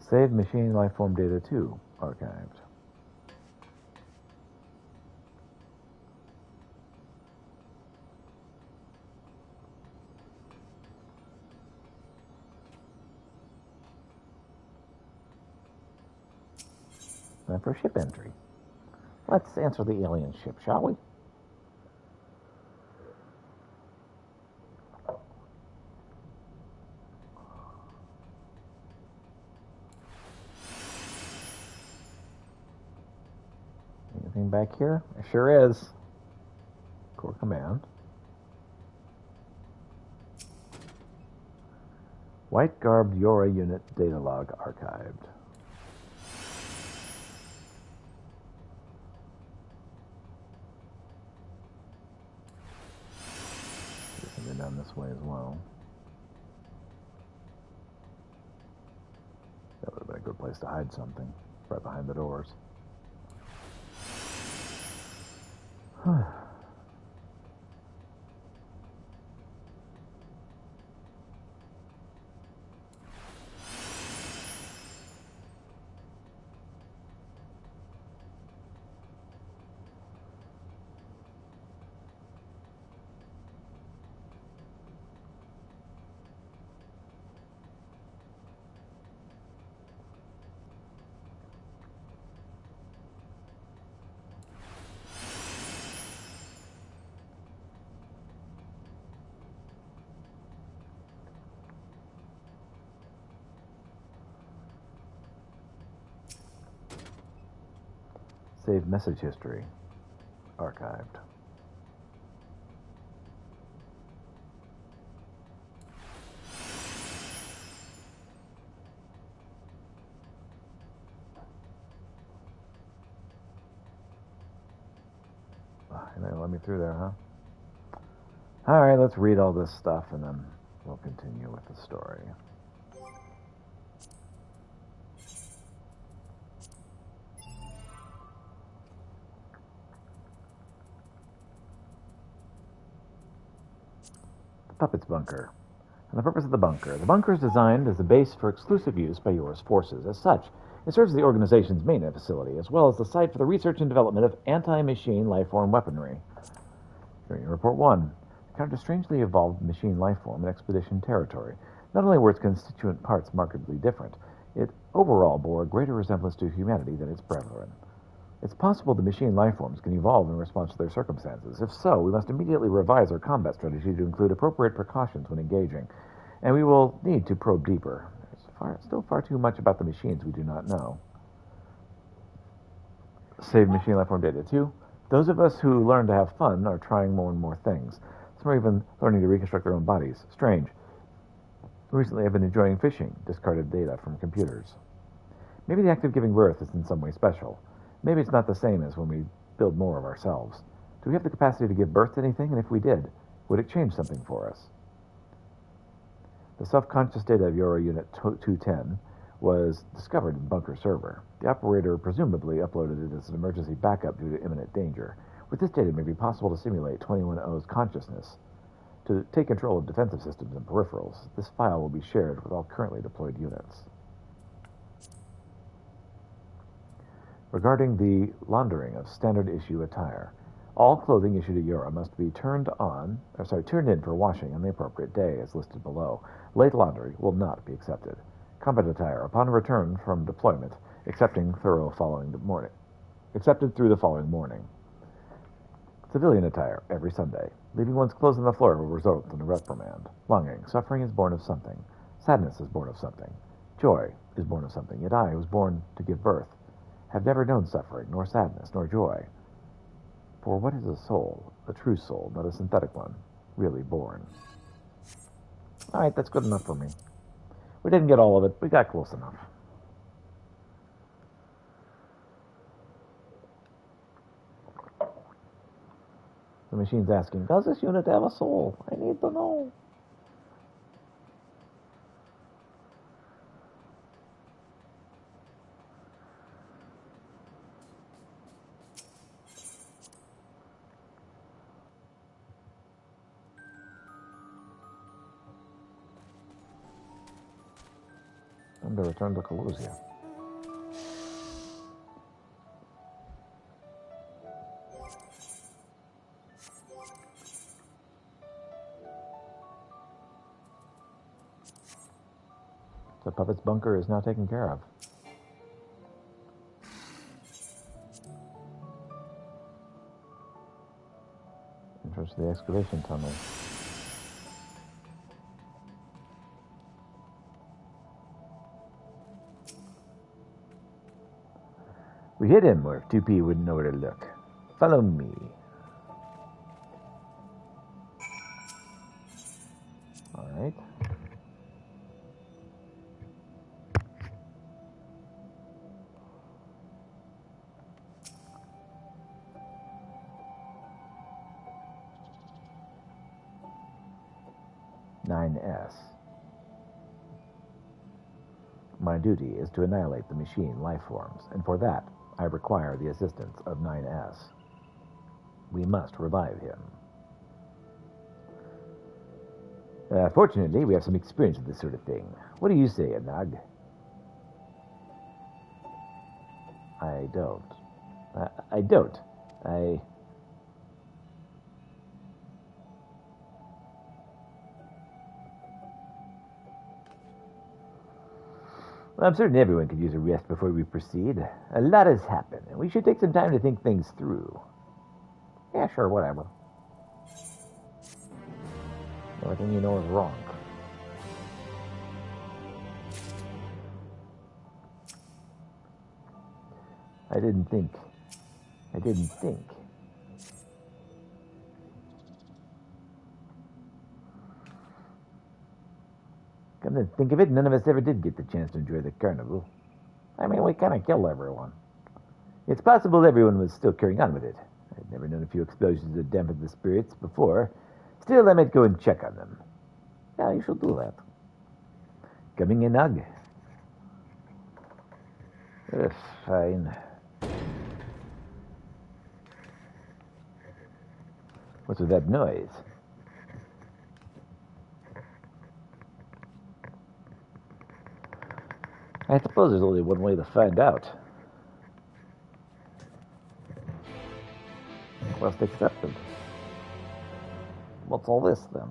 Save machine lifeform data 2 archived. Time for ship entry. Let's answer the alien ship, shall we? Anything back here? It sure is. Core command. White garbed Yora unit data log archived. Something down this way as well. That would have been a good place to hide something. Right behind the doors. Save message history. Archived. And they let me through there, huh? Alright, let's read all this stuff and then we'll continue with the story. The Puppet's Bunker. And the purpose of the bunker. The bunker is designed as a base for exclusive use by yours forces. As such, it serves as the organization's main facility, as well as the site for the research and development of anti-machine lifeform weaponry. Hearing Report 1. Encountered a strangely evolved machine lifeform in Expedition territory. Not only were its constituent parts markedly different, it overall bore a greater resemblance to humanity than its brethren. It's possible the machine lifeforms can evolve in response to their circumstances. If so, we must immediately revise our combat strategy to include appropriate precautions when engaging, and we will need to probe deeper. There's still far too much about the machines we do not know. Save machine lifeform data. 2. Those of us who learn to have fun are trying more and more things. Some are even learning to reconstruct their own bodies. Strange. Recently, I've been enjoying fishing, discarded data from computers. Maybe the act of giving birth is in some way special. Maybe it's not the same as when we build more of ourselves. Do we have the capacity to give birth to anything? And if we did, would it change something for us? The self-conscious data of Euro Unit 210 was discovered in the bunker server. The operator presumably uploaded it as an emergency backup due to imminent danger. With this data, it may be possible to simulate 21-O's consciousness to take control of defensive systems and peripherals. This file will be shared with all currently deployed units. Regarding the laundering of standard issue attire, all clothing issued to Euro must be turned in for washing on the appropriate day, as listed below. Late laundry will not be accepted. Combat attire upon return from deployment, accepted through the following morning. Civilian attire every Sunday. Leaving one's clothes on the floor will result in a reprimand. Longing. Suffering is born of something. Sadness is born of something. Joy is born of something. Yet I, who was born to give birth, have never known suffering, nor sadness, nor joy. For what is a soul, a true soul, not a synthetic one, really born? All right, that's good enough for me. We didn't get all of it, but we got close enough. The machine's asking, does this unit have a soul? I need to know. Time to return to Colosia. The Puppet's bunker is now taken care of. Entrance to the excavation tunnel. We hit him where 2P wouldn't know where to look. Follow me. Alright. (9S). My duty is to annihilate the machine life forms, and for that, I require the assistance of 9S. We must revive him. Fortunately, we have some experience with this sort of thing. What do you say, Anag? I don't. Well, I'm certain everyone could use a rest before we proceed. A lot has happened, and we should take some time to think things through. Yeah, sure, whatever. Everything you know is wrong. I didn't think I didn't think. Come to think of it, none of us ever did get the chance to enjoy the carnival. I mean, we kind of killed everyone. It's possible everyone was still carrying on with it. I'd never known a few explosions that dampened the spirits before. Still, I might go and check on them. Yeah, you should do that. Coming in, Ugg? Fine. What's with that noise? I suppose there's only one way to find out. Quest accepted. What's all this, then?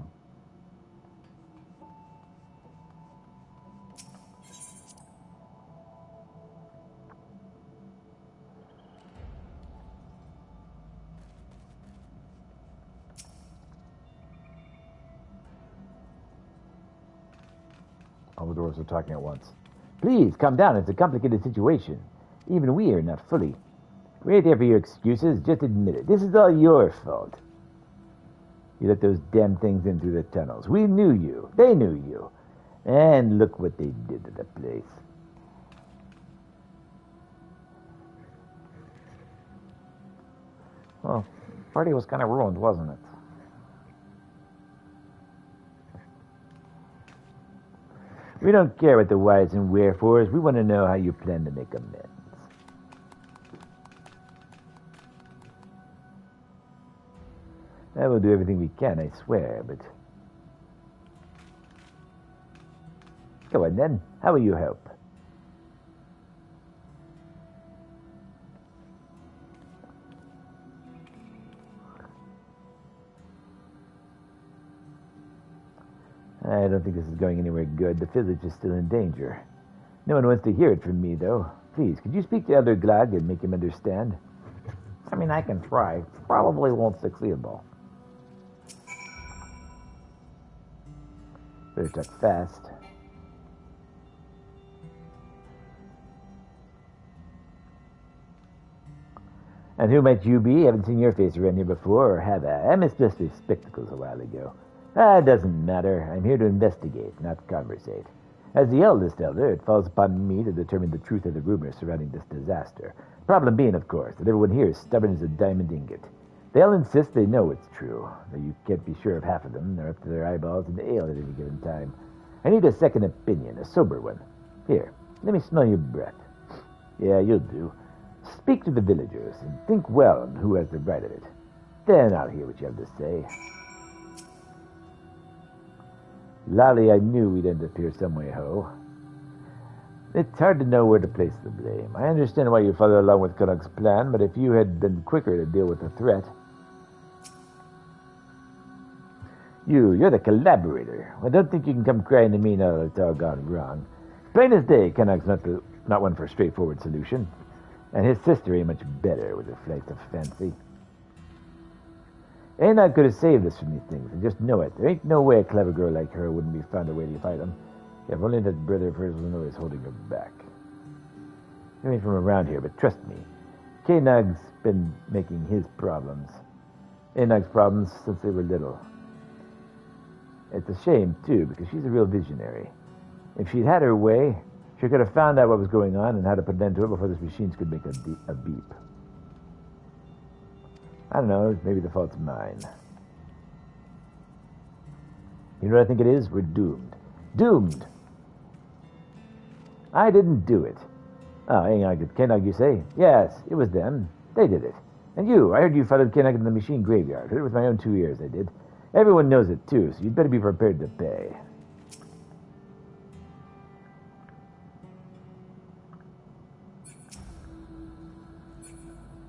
All the doors are talking at once. Please, calm down. It's a complicated situation. Even we are not fully. We ain't here for your excuses. Just admit it. This is all your fault. You let those damn things in through the tunnels. We knew you. They knew you. And look what they did to the place. Well, the party was kind of ruined, wasn't it? We don't care what the whys and wherefores. We want to know how you plan to make amends. I will do everything we can, I swear, but... Go on, then. How will you help? I don't think this is going anywhere good. The village is still in danger. No one wants to hear it from me, though. Please, could you speak to Elder Glag and make him understand? I mean, I can try. Probably won't succeed, though. Better talk fast. And who might you be? Haven't seen your face around here before, or have I? I misplaced my spectacles a while ago. It doesn't matter. I'm here to investigate, not conversate. As the eldest elder, it falls upon me to determine the truth of the rumors surrounding this disaster. Problem being, of course, that everyone here is stubborn as a diamond ingot. They'll insist they know it's true, though you can't be sure of half of them. They're up to their eyeballs in the ale at any given time. I need a second opinion, a sober one. Here, let me smell your breath. Yeah, you'll do. Speak to the villagers, and think well on who has the right of it. Then I'll hear what you have to say. Lolly, I knew we'd end up here some way, ho. It's hard to know where to place the blame. I understand why you followed along with Connacht's plan, but if you had been quicker to deal with the threat... You're the collaborator. I don't think you can come crying to me now that it's all gone wrong. Plain as day, Connacht's not one for a straightforward solution. And his sister ain't much better with her flights of fancy. Enoch could have saved us from these things, and just know it. There ain't no way a clever girl like her wouldn't be found a way to fight them. If only that brother of hers was always holding her back. You ain't from around here, but trust me, K-Nug's been making his problems. Enog's problems since they were little. It's a shame, too, because she's a real visionary. If she'd had her way, she could have found out what was going on and how to put an end to it before those machines could make a beep. I don't know, maybe the fault's mine. You know what I think it is? We're doomed. Doomed! I didn't do it. Oh, hang on, Kennog, you say? Yes, it was them. They did it. And you, I heard you followed Kennog in the machine graveyard. Heard it with my own 2 ears, I did. Everyone knows it, too, so you'd better be prepared to pay.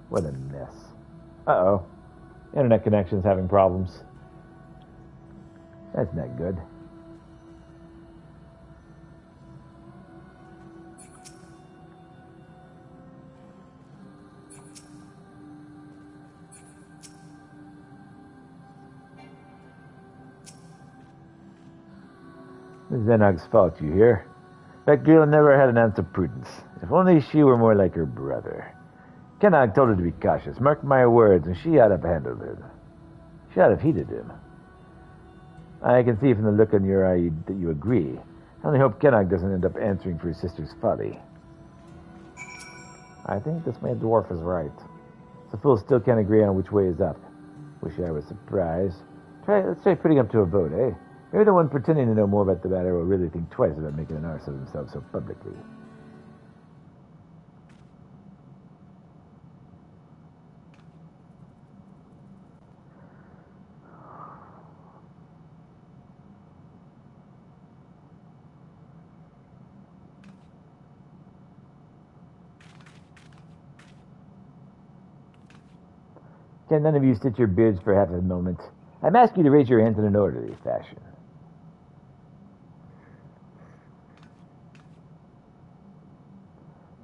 What a mess. Uh-oh. Internet connection's having problems. That's not good. This is Enog's fault, you hear? That girl never had an ounce of prudence. If only she were more like her brother. Kennog told her to be cautious. Mark my words, and she ought to have handled it. She ought to have heeded him. I can see from the look in your eye that you agree. I only hope Kennog doesn't end up answering for his sister's folly. I think this man dwarf is right. The fools still can't agree on which way is up. Wish I was surprised. Let's try putting up to a vote, eh? Maybe the one pretending to know more about the matter will really think twice about making an arse of themselves so publicly. Can none of you stitch your beards for half a moment? I'm asking you to raise your hands in an orderly fashion.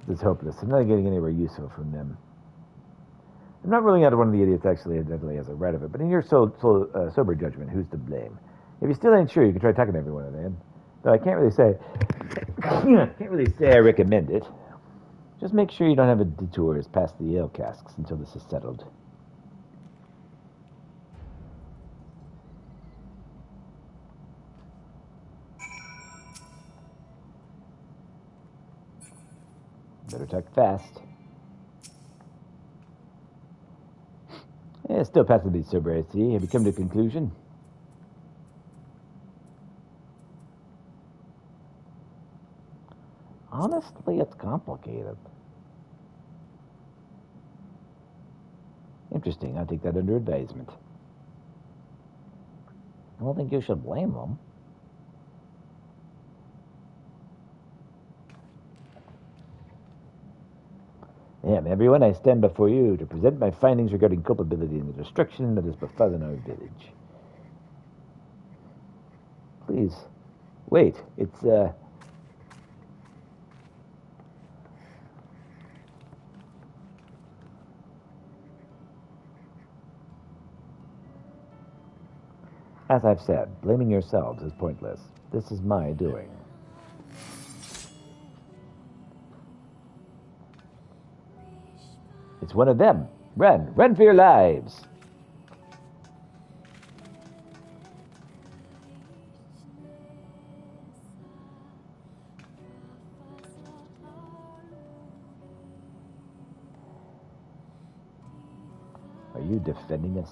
This is hopeless. I'm not getting anywhere useful from them. I'm not ruling out one of the idiots actually evidently has a right of it, but in your sober judgment, who's to blame? If you still ain't sure, you can try talking to every one of them. Though I can't really say I recommend it. Just make sure you don't have a detours past the ale casks until this is settled. Better talk fast. Still passably sober, I see. Have you come to a conclusion? Honestly, it's complicated. Interesting. I'll take that under advisement. I don't think you should blame them. Everyone, I stand before you to present my findings regarding culpability in the destruction that has befallen our village. Please, wait. It's, As I've said, blaming yourselves is pointless. This is my doing. It's one of them. Run! Run for your lives! Are you defending us?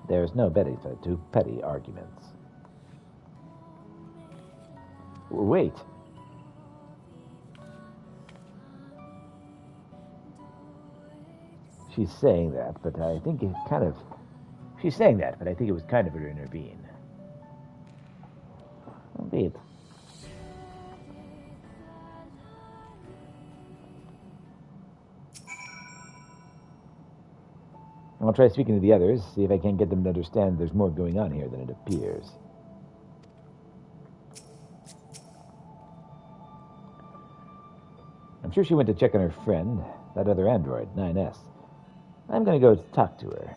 There's no benefit to petty arguments. Wait. She's saying that, but I think it kind of... She's saying that, but I think it was kind of her to intervene. Indeed. I'll try speaking to the others, see if I can't get them to understand there's more going on here than it appears. I'm sure she went to check on her friend, that other android, 9S. I'm gonna go talk to her.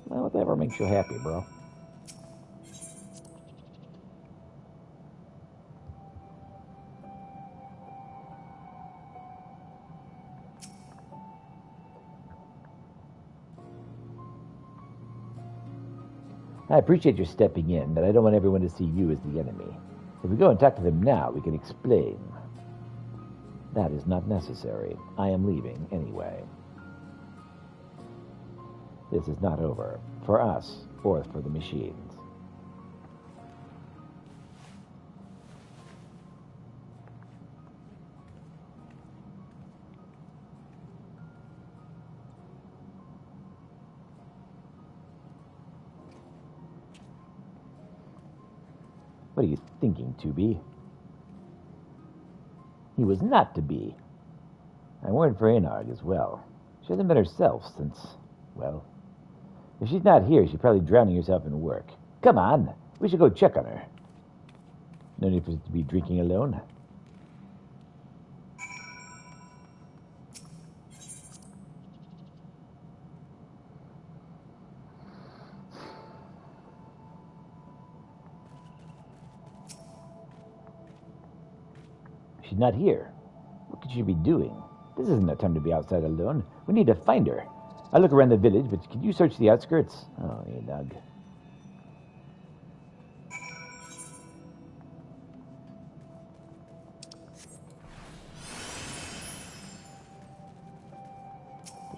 Well, whatever makes you happy, bro. I appreciate your stepping in, but I don't want everyone to see you as the enemy. If we go and talk to them now, we can explain. That is not necessary. I am leaving anyway. This is not over, for us or for the machines. What are you thinking, 2B? He was not to be. I'm worried for Inarg as well. She hasn't been herself since, well, if she's not here, she's probably drowning herself in work. Come on, we should go check on her. No need for us to be drinking alone. She's not here. What could she be doing? This isn't a time to be outside alone. We need to find her. I look around the village, but can you search the outskirts? Oh, Enug.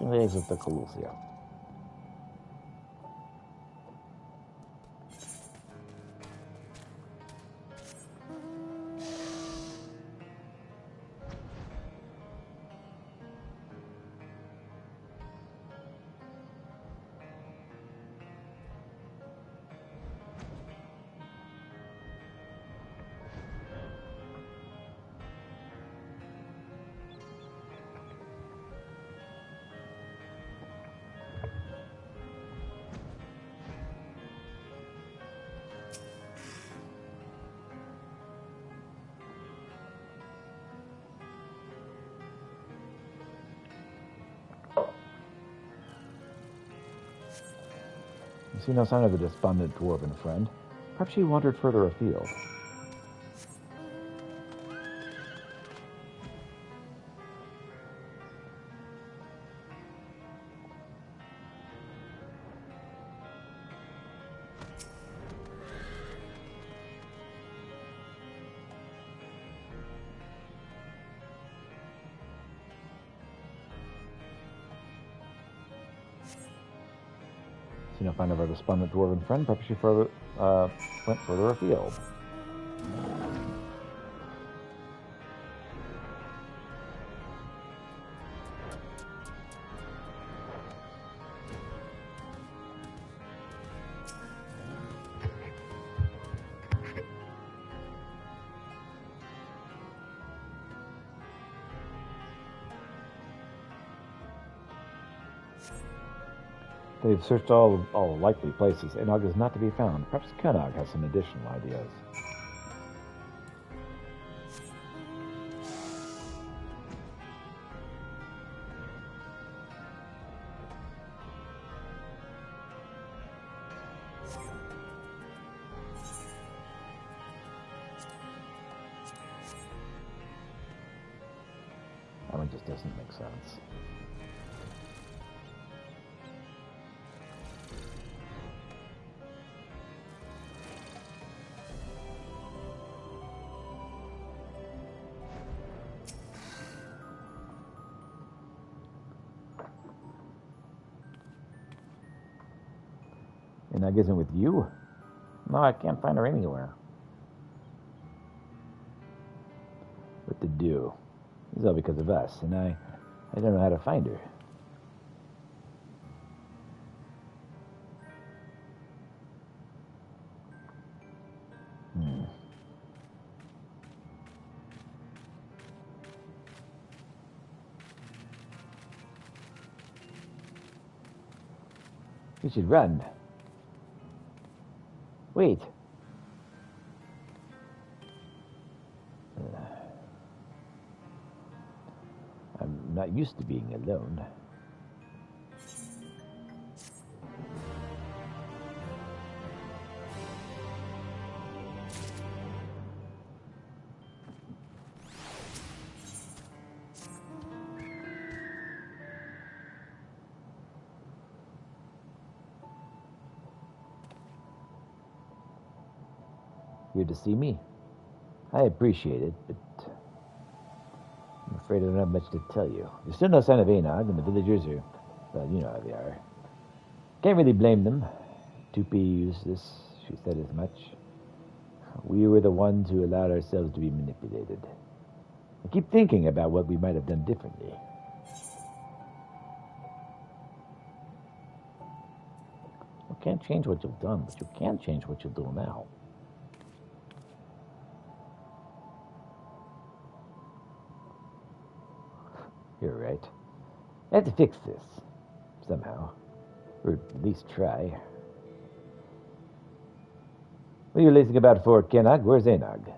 Eso está Colusia. You see no sign of the despondent dwarven friend. Perhaps she wandered further afield. See no sign of our despondent dwarven friend. Perhaps she went further afield. They've searched all likely places. Enog is not to be found. Perhaps Kenog has some additional ideas. That one just doesn't make sense. Enog isn't with you? No, I can't find her anywhere. What to do? It's all because of us, and I don't know how to find her. We should run. Wait. I'm not used to being alone. Here to see me? I appreciate it, but I'm afraid I don't have much to tell you. There's still no sign of Enog, and the villagers are, well, you know how they are. Can't really blame them. Tupi used this. She said as much. We were the ones who allowed ourselves to be manipulated. I keep thinking about what we might have done differently. You can't change what you've done, but you can change what you'll do now. You're right. I have to fix this. Somehow. Or at least try. What are you lazing about for, Kenog? Where's Enog?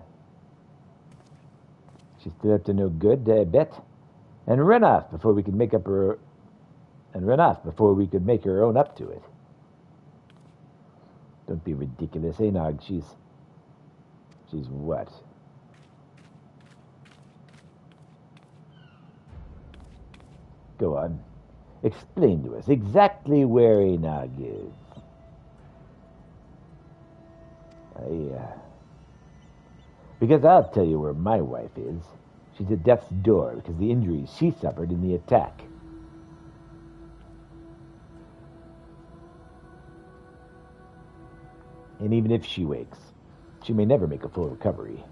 She's still up to no good, I bet. And run off before we could make her own up to it. Don't be ridiculous, Enog. She's what? Go on. Explain to us exactly where Enag is. Because I'll tell you where my wife is. She's at death's door because of the injuries she suffered in the attack. And even if she wakes, she may never make a full recovery.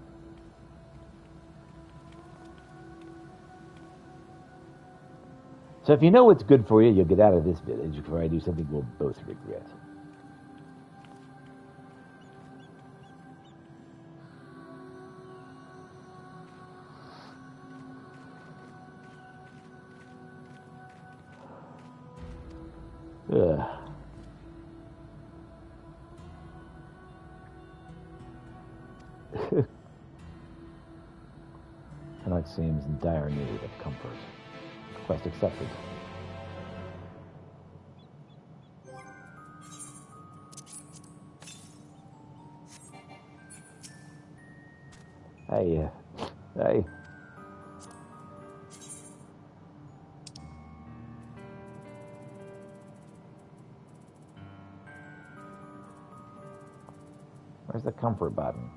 So if you know what's good for you, you'll get out of this village before I do something we'll both regret. Ugh. Alex seems in dire need of comfort. Quest accepted. Hey. Where's the comfort button?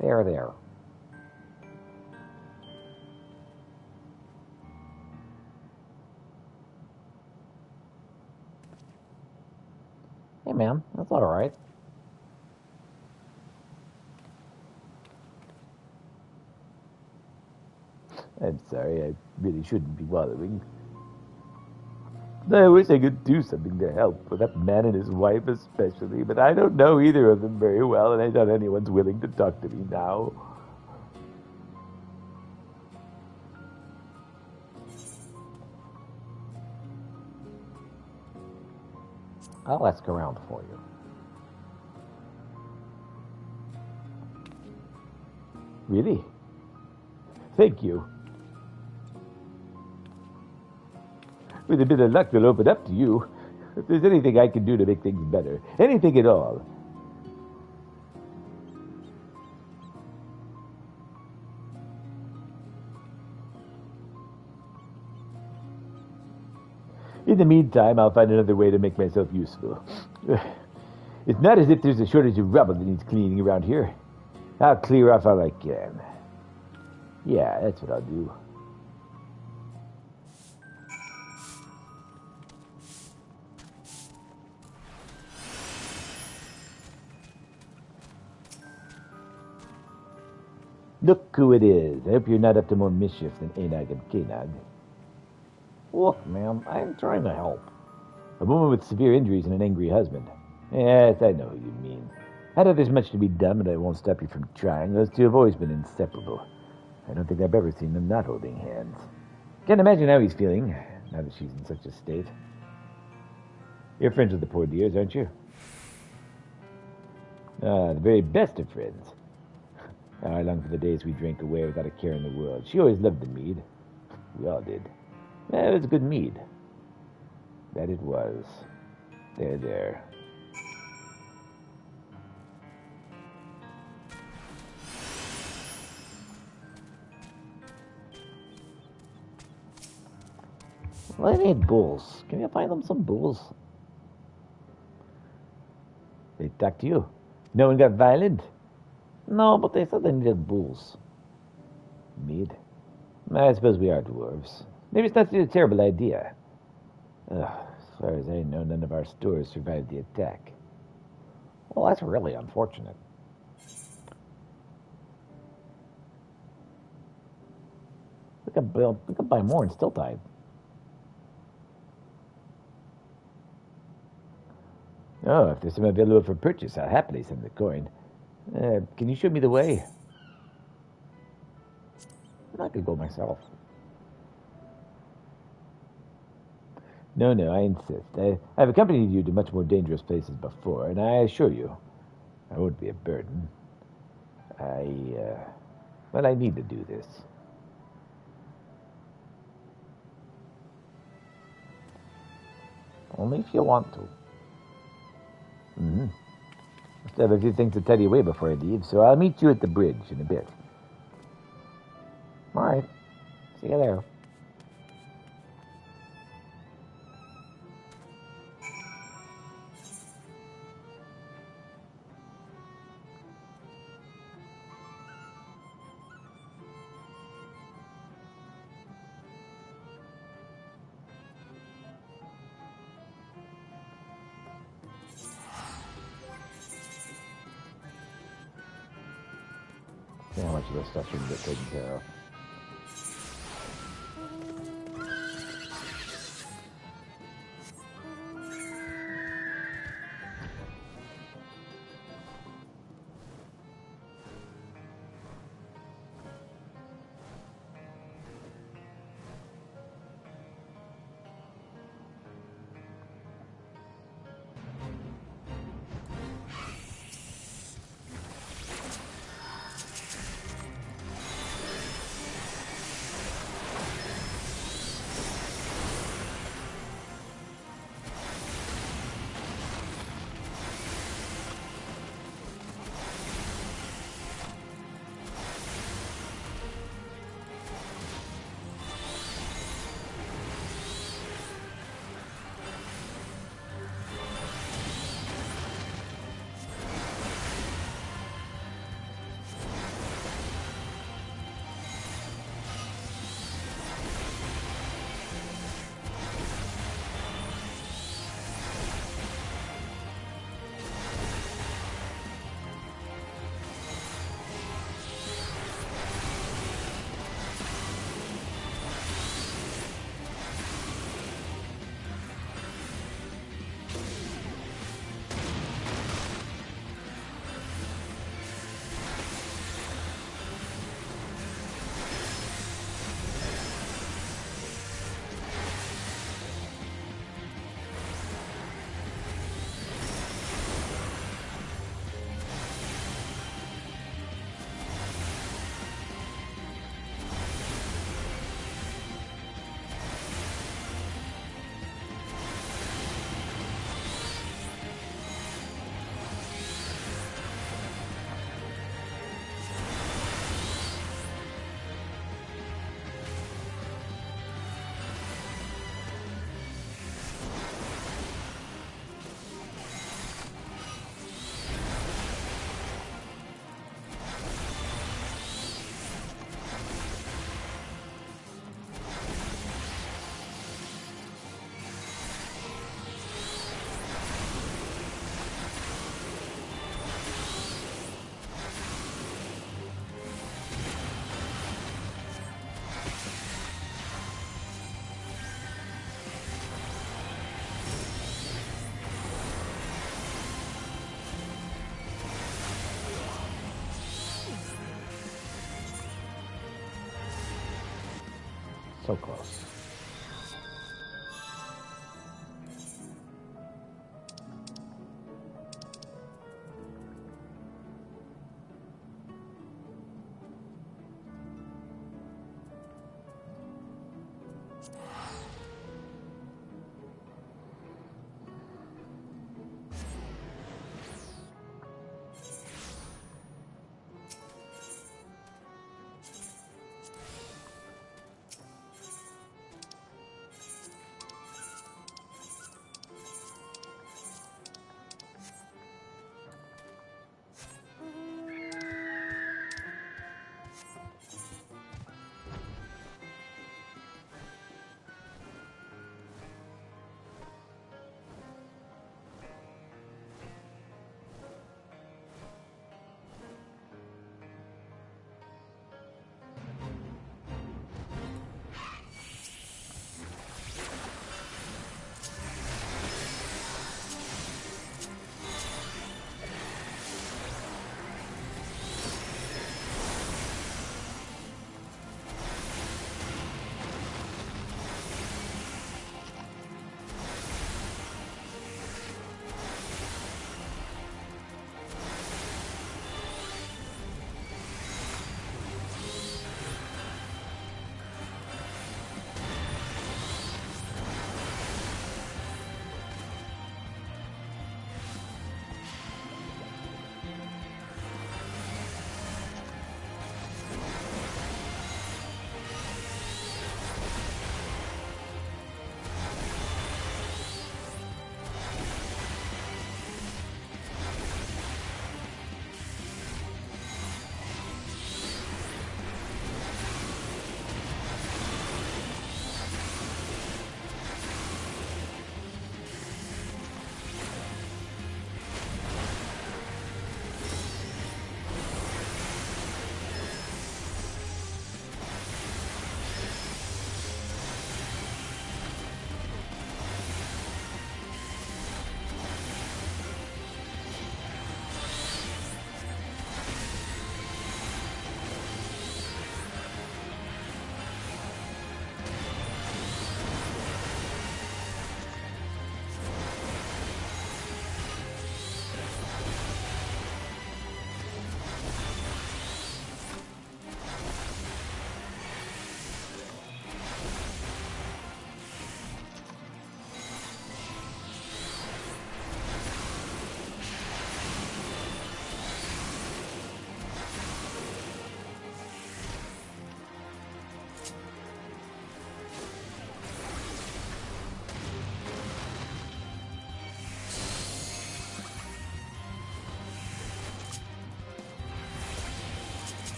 There. Hey, ma'am, that's all right. I'm sorry, I really shouldn't be bothering. I wish I could do something to help, with that man and his wife especially, but I don't know either of them very well, and I doubt anyone's willing to talk to me now. I'll ask around for you. Really? Thank you. With a bit of luck, they'll open up to you. If there's anything I can do to make things better, anything at all. In the meantime, I'll find another way to make myself useful. It's not as if there's a shortage of rubble that needs cleaning around here. I'll clear off all I can. Yeah, that's what I'll do. Look who it is. I hope you're not up to more mischief than Enag and Kenag. Look, ma'am, I'm trying to help. A woman with severe injuries and an angry husband. Yes, I know who you mean. I know there's much to be done, but I won't stop you from trying. Those two have always been inseparable. I don't think I've ever seen them not holding hands. Can't imagine how he's feeling, now that she's in such a state. You're friends with the poor dears, aren't you? Ah, the very best of friends. I long for the days we drank away without a care in the world. She always loved the mead. We all did. It was a good mead. That it was. There. Well, I need bulls. Can you find them some bulls? They talked to you. No one got violent? No, but they said they needed bulls. Mead? I suppose we are dwarves. Maybe it's not such a terrible idea. As far as I know, none of our stores survived the attack. Well, that's really unfortunate. We could buy more in Stilltide. Oh, if there's some available for purchase, I'll happily send the coin. Can you show me the way? I could go myself. No, I insist. I've accompanied you to much more dangerous places before, and I assure you, I won't be a burden. I need to do this. Only if you want to. I still have a few things to tell you away before I leave, so I'll meet you at the bridge in a bit. All right. See See you there. See how much of this stuff we can get taken care of. So close.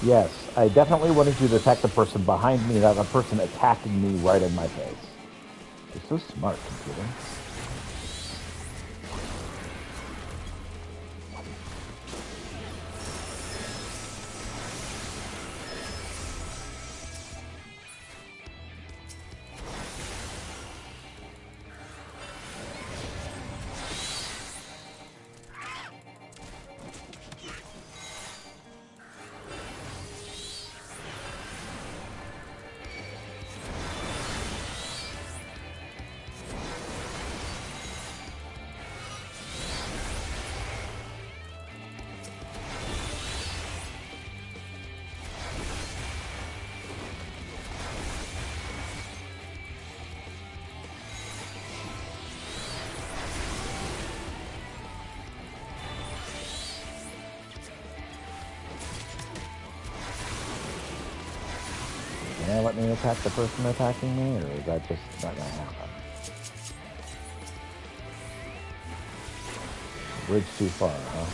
Yes, I definitely wanted you to attack the person behind me, not the person attacking me right in my face. You're so smart, computer. Can I let me attack the person attacking me, or is that just not going to happen? Bridge too far, huh?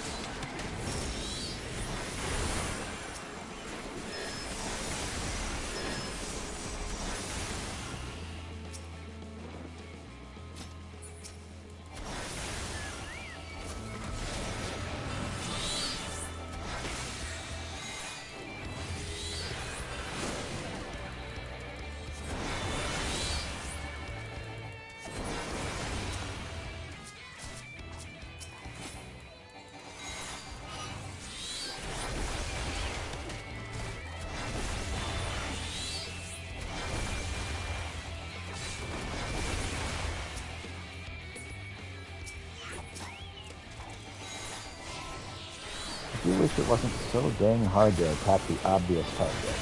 I do wish it wasn't so dang hard to attack the obvious target.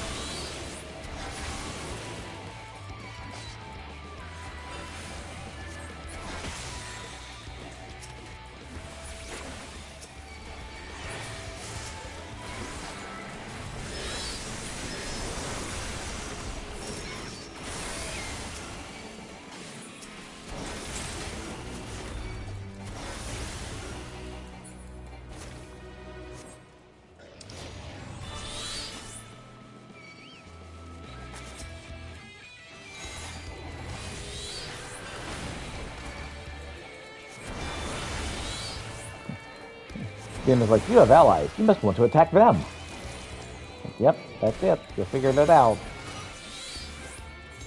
Game is like, you have allies. You must want to attack them. Yep, that's it. You figured it out.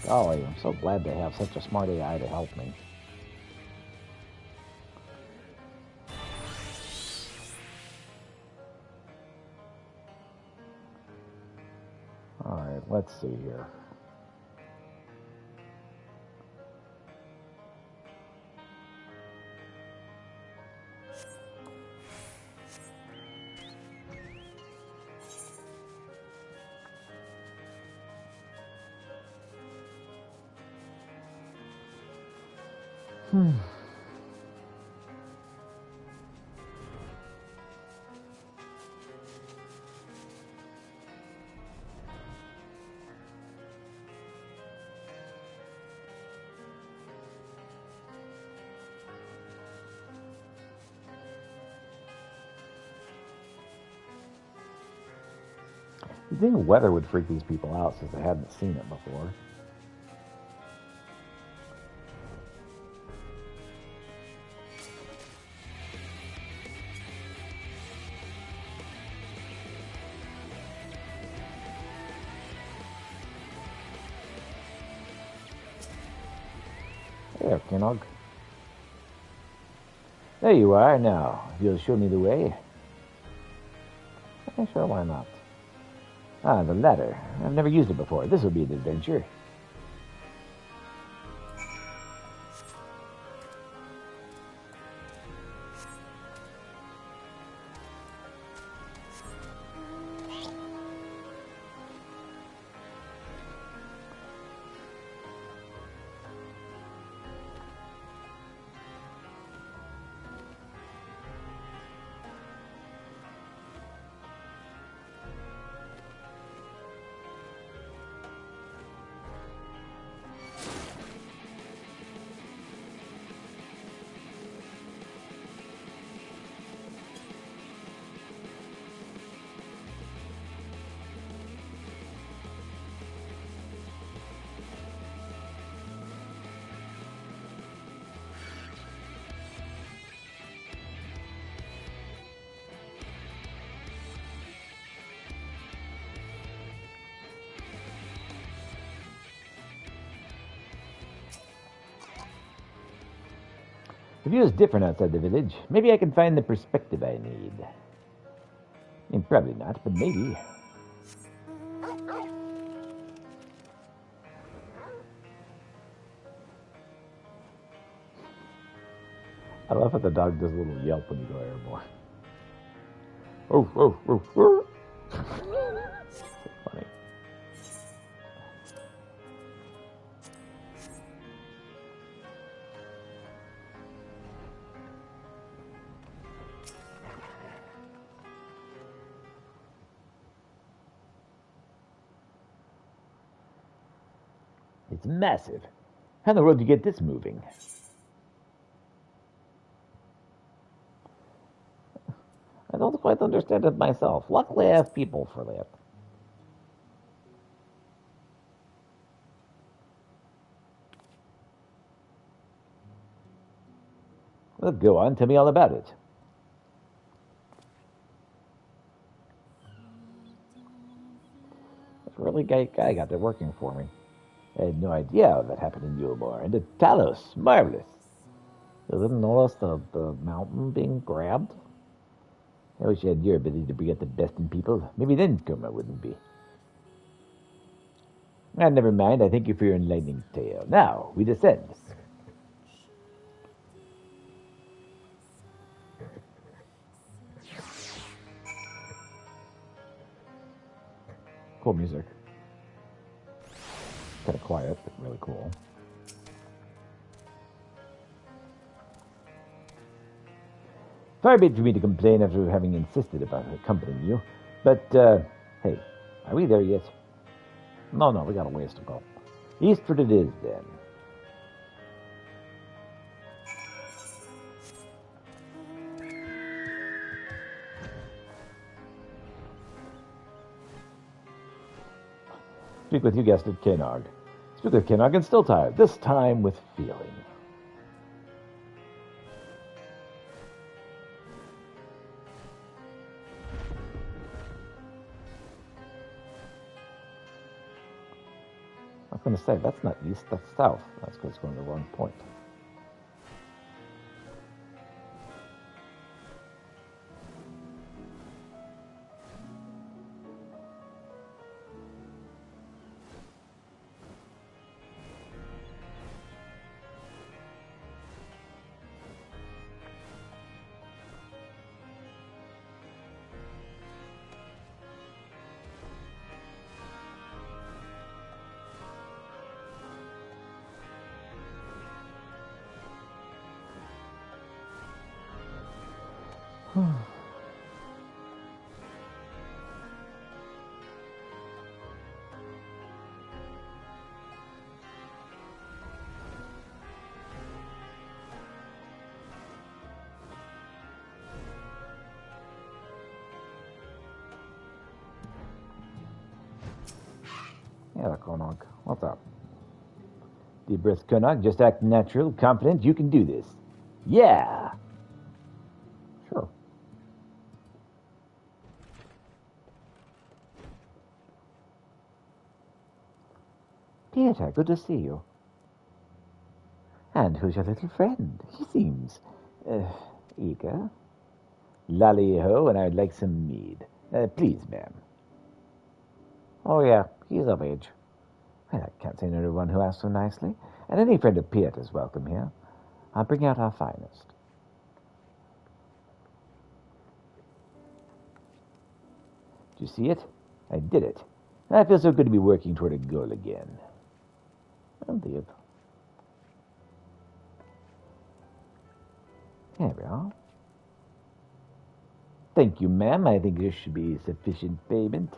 Golly, I'm so glad to have such a smart AI to help me. Alright, let's see here. You'd think weather would freak these people out since they hadn't seen it before. There, Kinnog. There you are. Now, you'll show me the way. Okay, sure, why not? Ah, the ladder. I've never used it before. This will be an adventure. The view is different outside the village. Maybe I can find the perspective I need. Probably not, but maybe. I love how the dog does a little yelp when you go airborne. Oh, oh, oh, oh. So funny. It's massive. How in the world do you get this moving? I don't quite understand it myself. Luckily, I have people for that. Well, go on, tell me all about it. This really guy got that working for me. I had no idea that happened in Yulmore. And the Talos, marvelous. You didn't notice the mountain being grabbed? I wish I had your ability to bring out the best in people. Maybe then Kuma wouldn't be. Never mind. I thank you for your enlightening tale. Now, we descend. Cool music. Kind of quiet, but really cool. Far be it for me to complain after having insisted about accompanying you. But, hey, are we there yet? No, we got a ways to go. Eastward it is, then. Speak with, you guessed it, Kennog. Speak with Kennog and still tired, this time with feeling. I was going to say, that's not east, that's south. That's because it's going to the wrong point. Yeah, Kennog, what's up? Deep breath, Kennog. Just act natural, confident. You can do this. Yeah! Sure. Peter, good to see you. And who's your little friend? He seems, eager. Lally-ho, and I'd like some mead. Please, ma'am. Oh, yeah, he's of age. Well, I can't say no to one who asks so nicely. And any friend of Pieter's welcome here. I'll bring out our finest. Do you see it? I did it. I feel so good to be working toward a goal again. Indeed. There we are. Thank you, ma'am. I think this should be sufficient payment.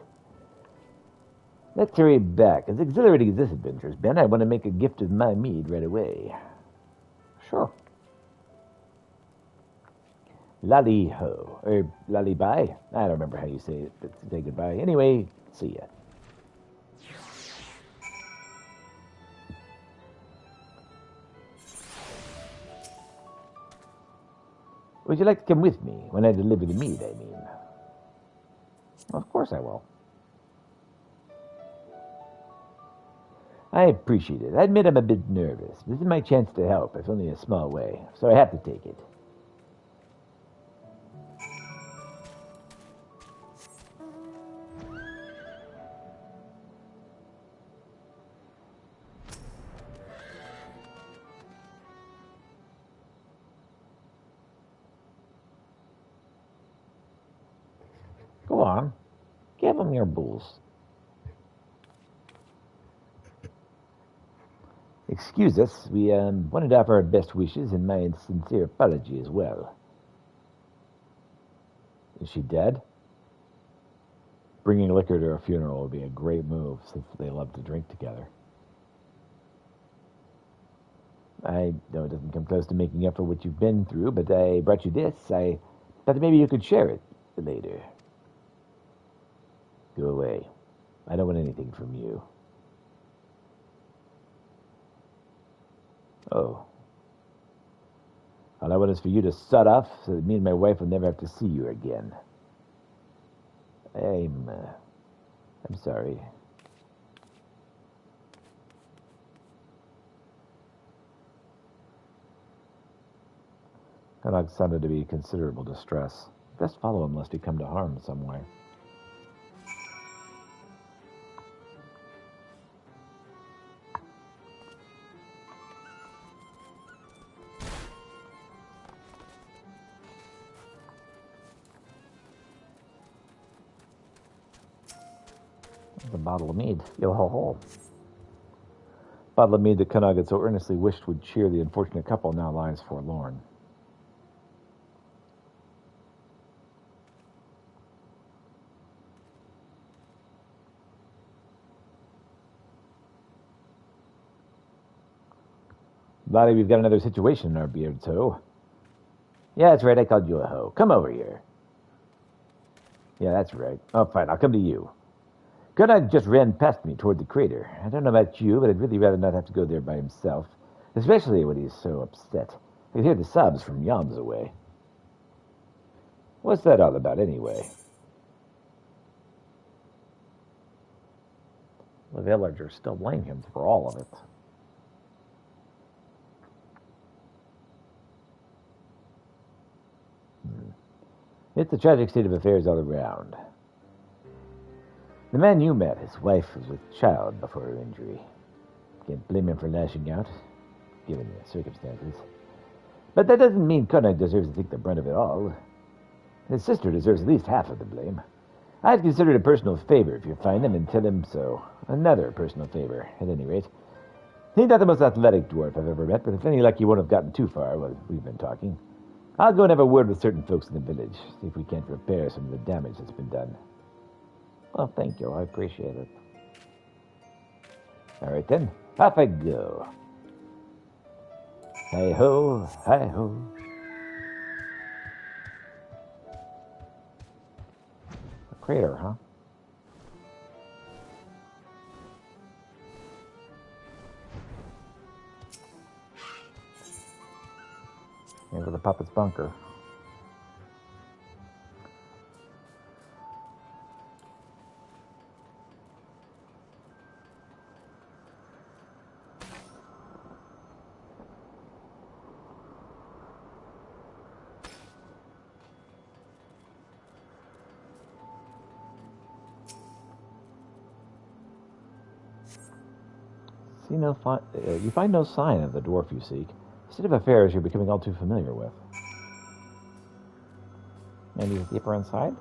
Let's hurry back. As exhilarating as this adventure has been, I want to make a gift of my mead right away. Sure. Lally-ho. Or lally-bye. I don't remember how you say it, but say goodbye. Anyway, see ya. Would you like to come with me when I deliver the mead, I mean? Of course I will. I appreciate it. I admit I'm a bit nervous. This is my chance to help, if only in a small way. So I have to take it. Go on. Give them your bulls. Excuse us. We wanted to offer our best wishes and my sincere apology as well. Is she dead? Bringing liquor to her funeral would be a great move, since they love to drink together. I know it doesn't come close to making up for what you've been through, but I brought you this. I thought maybe you could share it later. Go away. I don't want anything from you. Oh. All I want is for you to shut off so that me and my wife will never have to see you again. I'm sorry. Konog sounded to be considerable distress. Best follow him lest he come to harm some way. A bottle of mead. Yo ho ho. Bottle of mead that Konog had so earnestly wished would cheer the unfortunate couple now lies forlorn. Lottie, we've got another situation in our beards, ho. Yeah, that's right, I called you a hoe. Come over here. Yeah, that's right. Oh, fine, I'll come to you. Konog just ran past me toward the crater. I don't know about you, but I'd really rather not have to go there by himself, especially when he's so upset. I could hear the sobs from yonds away. What's that all about, anyway? The villagers still blame him for all of it. It's a tragic state of affairs all around. The man you met, his wife was with child before her injury. Can't blame him for lashing out, given the circumstances. But that doesn't mean Koenig deserves to take the brunt of it all. His sister deserves at least half of the blame. I'd consider it a personal favor if you find him and tell him so. Another personal favor, at any rate. He's not the most athletic dwarf I've ever met, but with any luck he won't have gotten too far while we've been talking. I'll go and have a word with certain folks in the village, see if we can't repair some of the damage that's been done. Well, thank you. I appreciate it. All right, then. Off I go. Hi-ho, hi-ho. A crater, huh? Into the puppet's bunker. You find no sign of the dwarf you seek. A state of affairs you're becoming all too familiar with. Maybe deeper inside?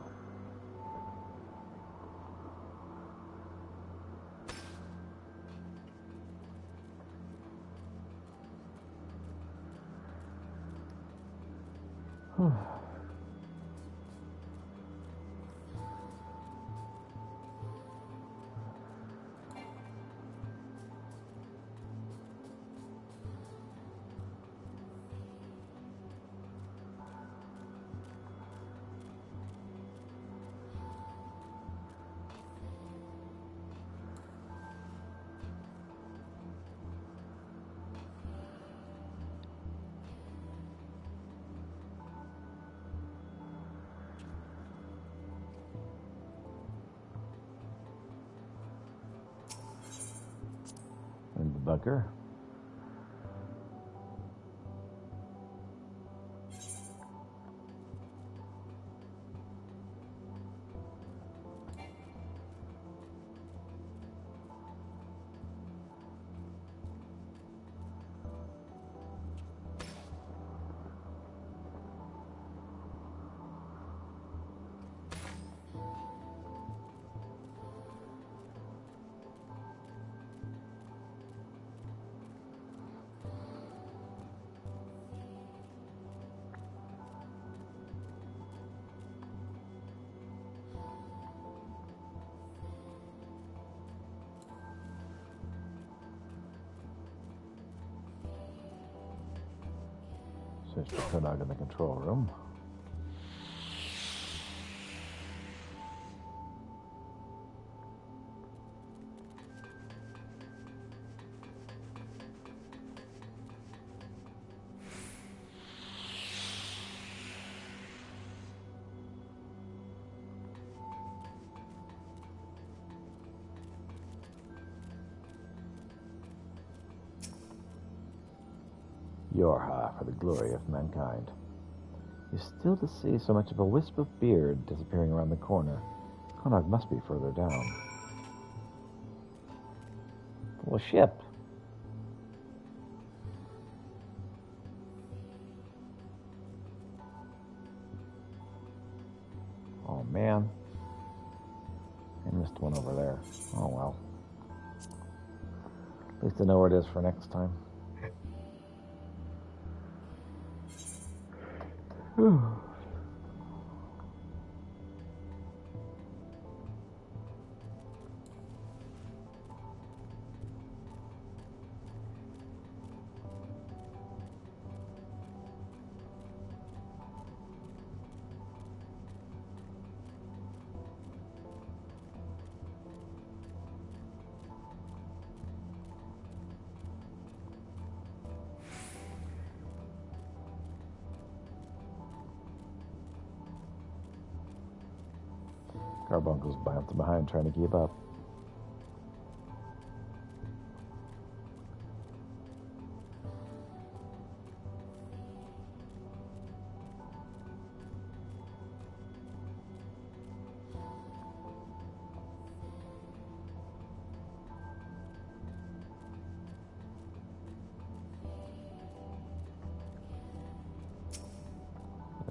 bunker. Search for Konog in the control room. Yorha, for the glory of mankind. You're still to see so much of a wisp of beard disappearing around the corner. Konog must be further down. Full ship. Oh man. I missed one over there. Oh well. At least I know where it is for next time. Carbuncle's bouncing behind trying to keep up.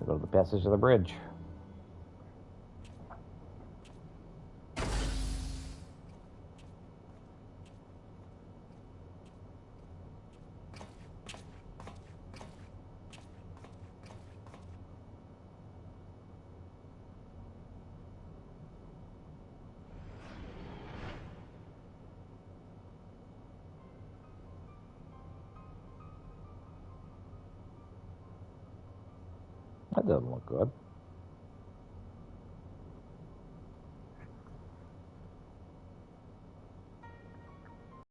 Go to the passage of the bridge. That doesn't look good.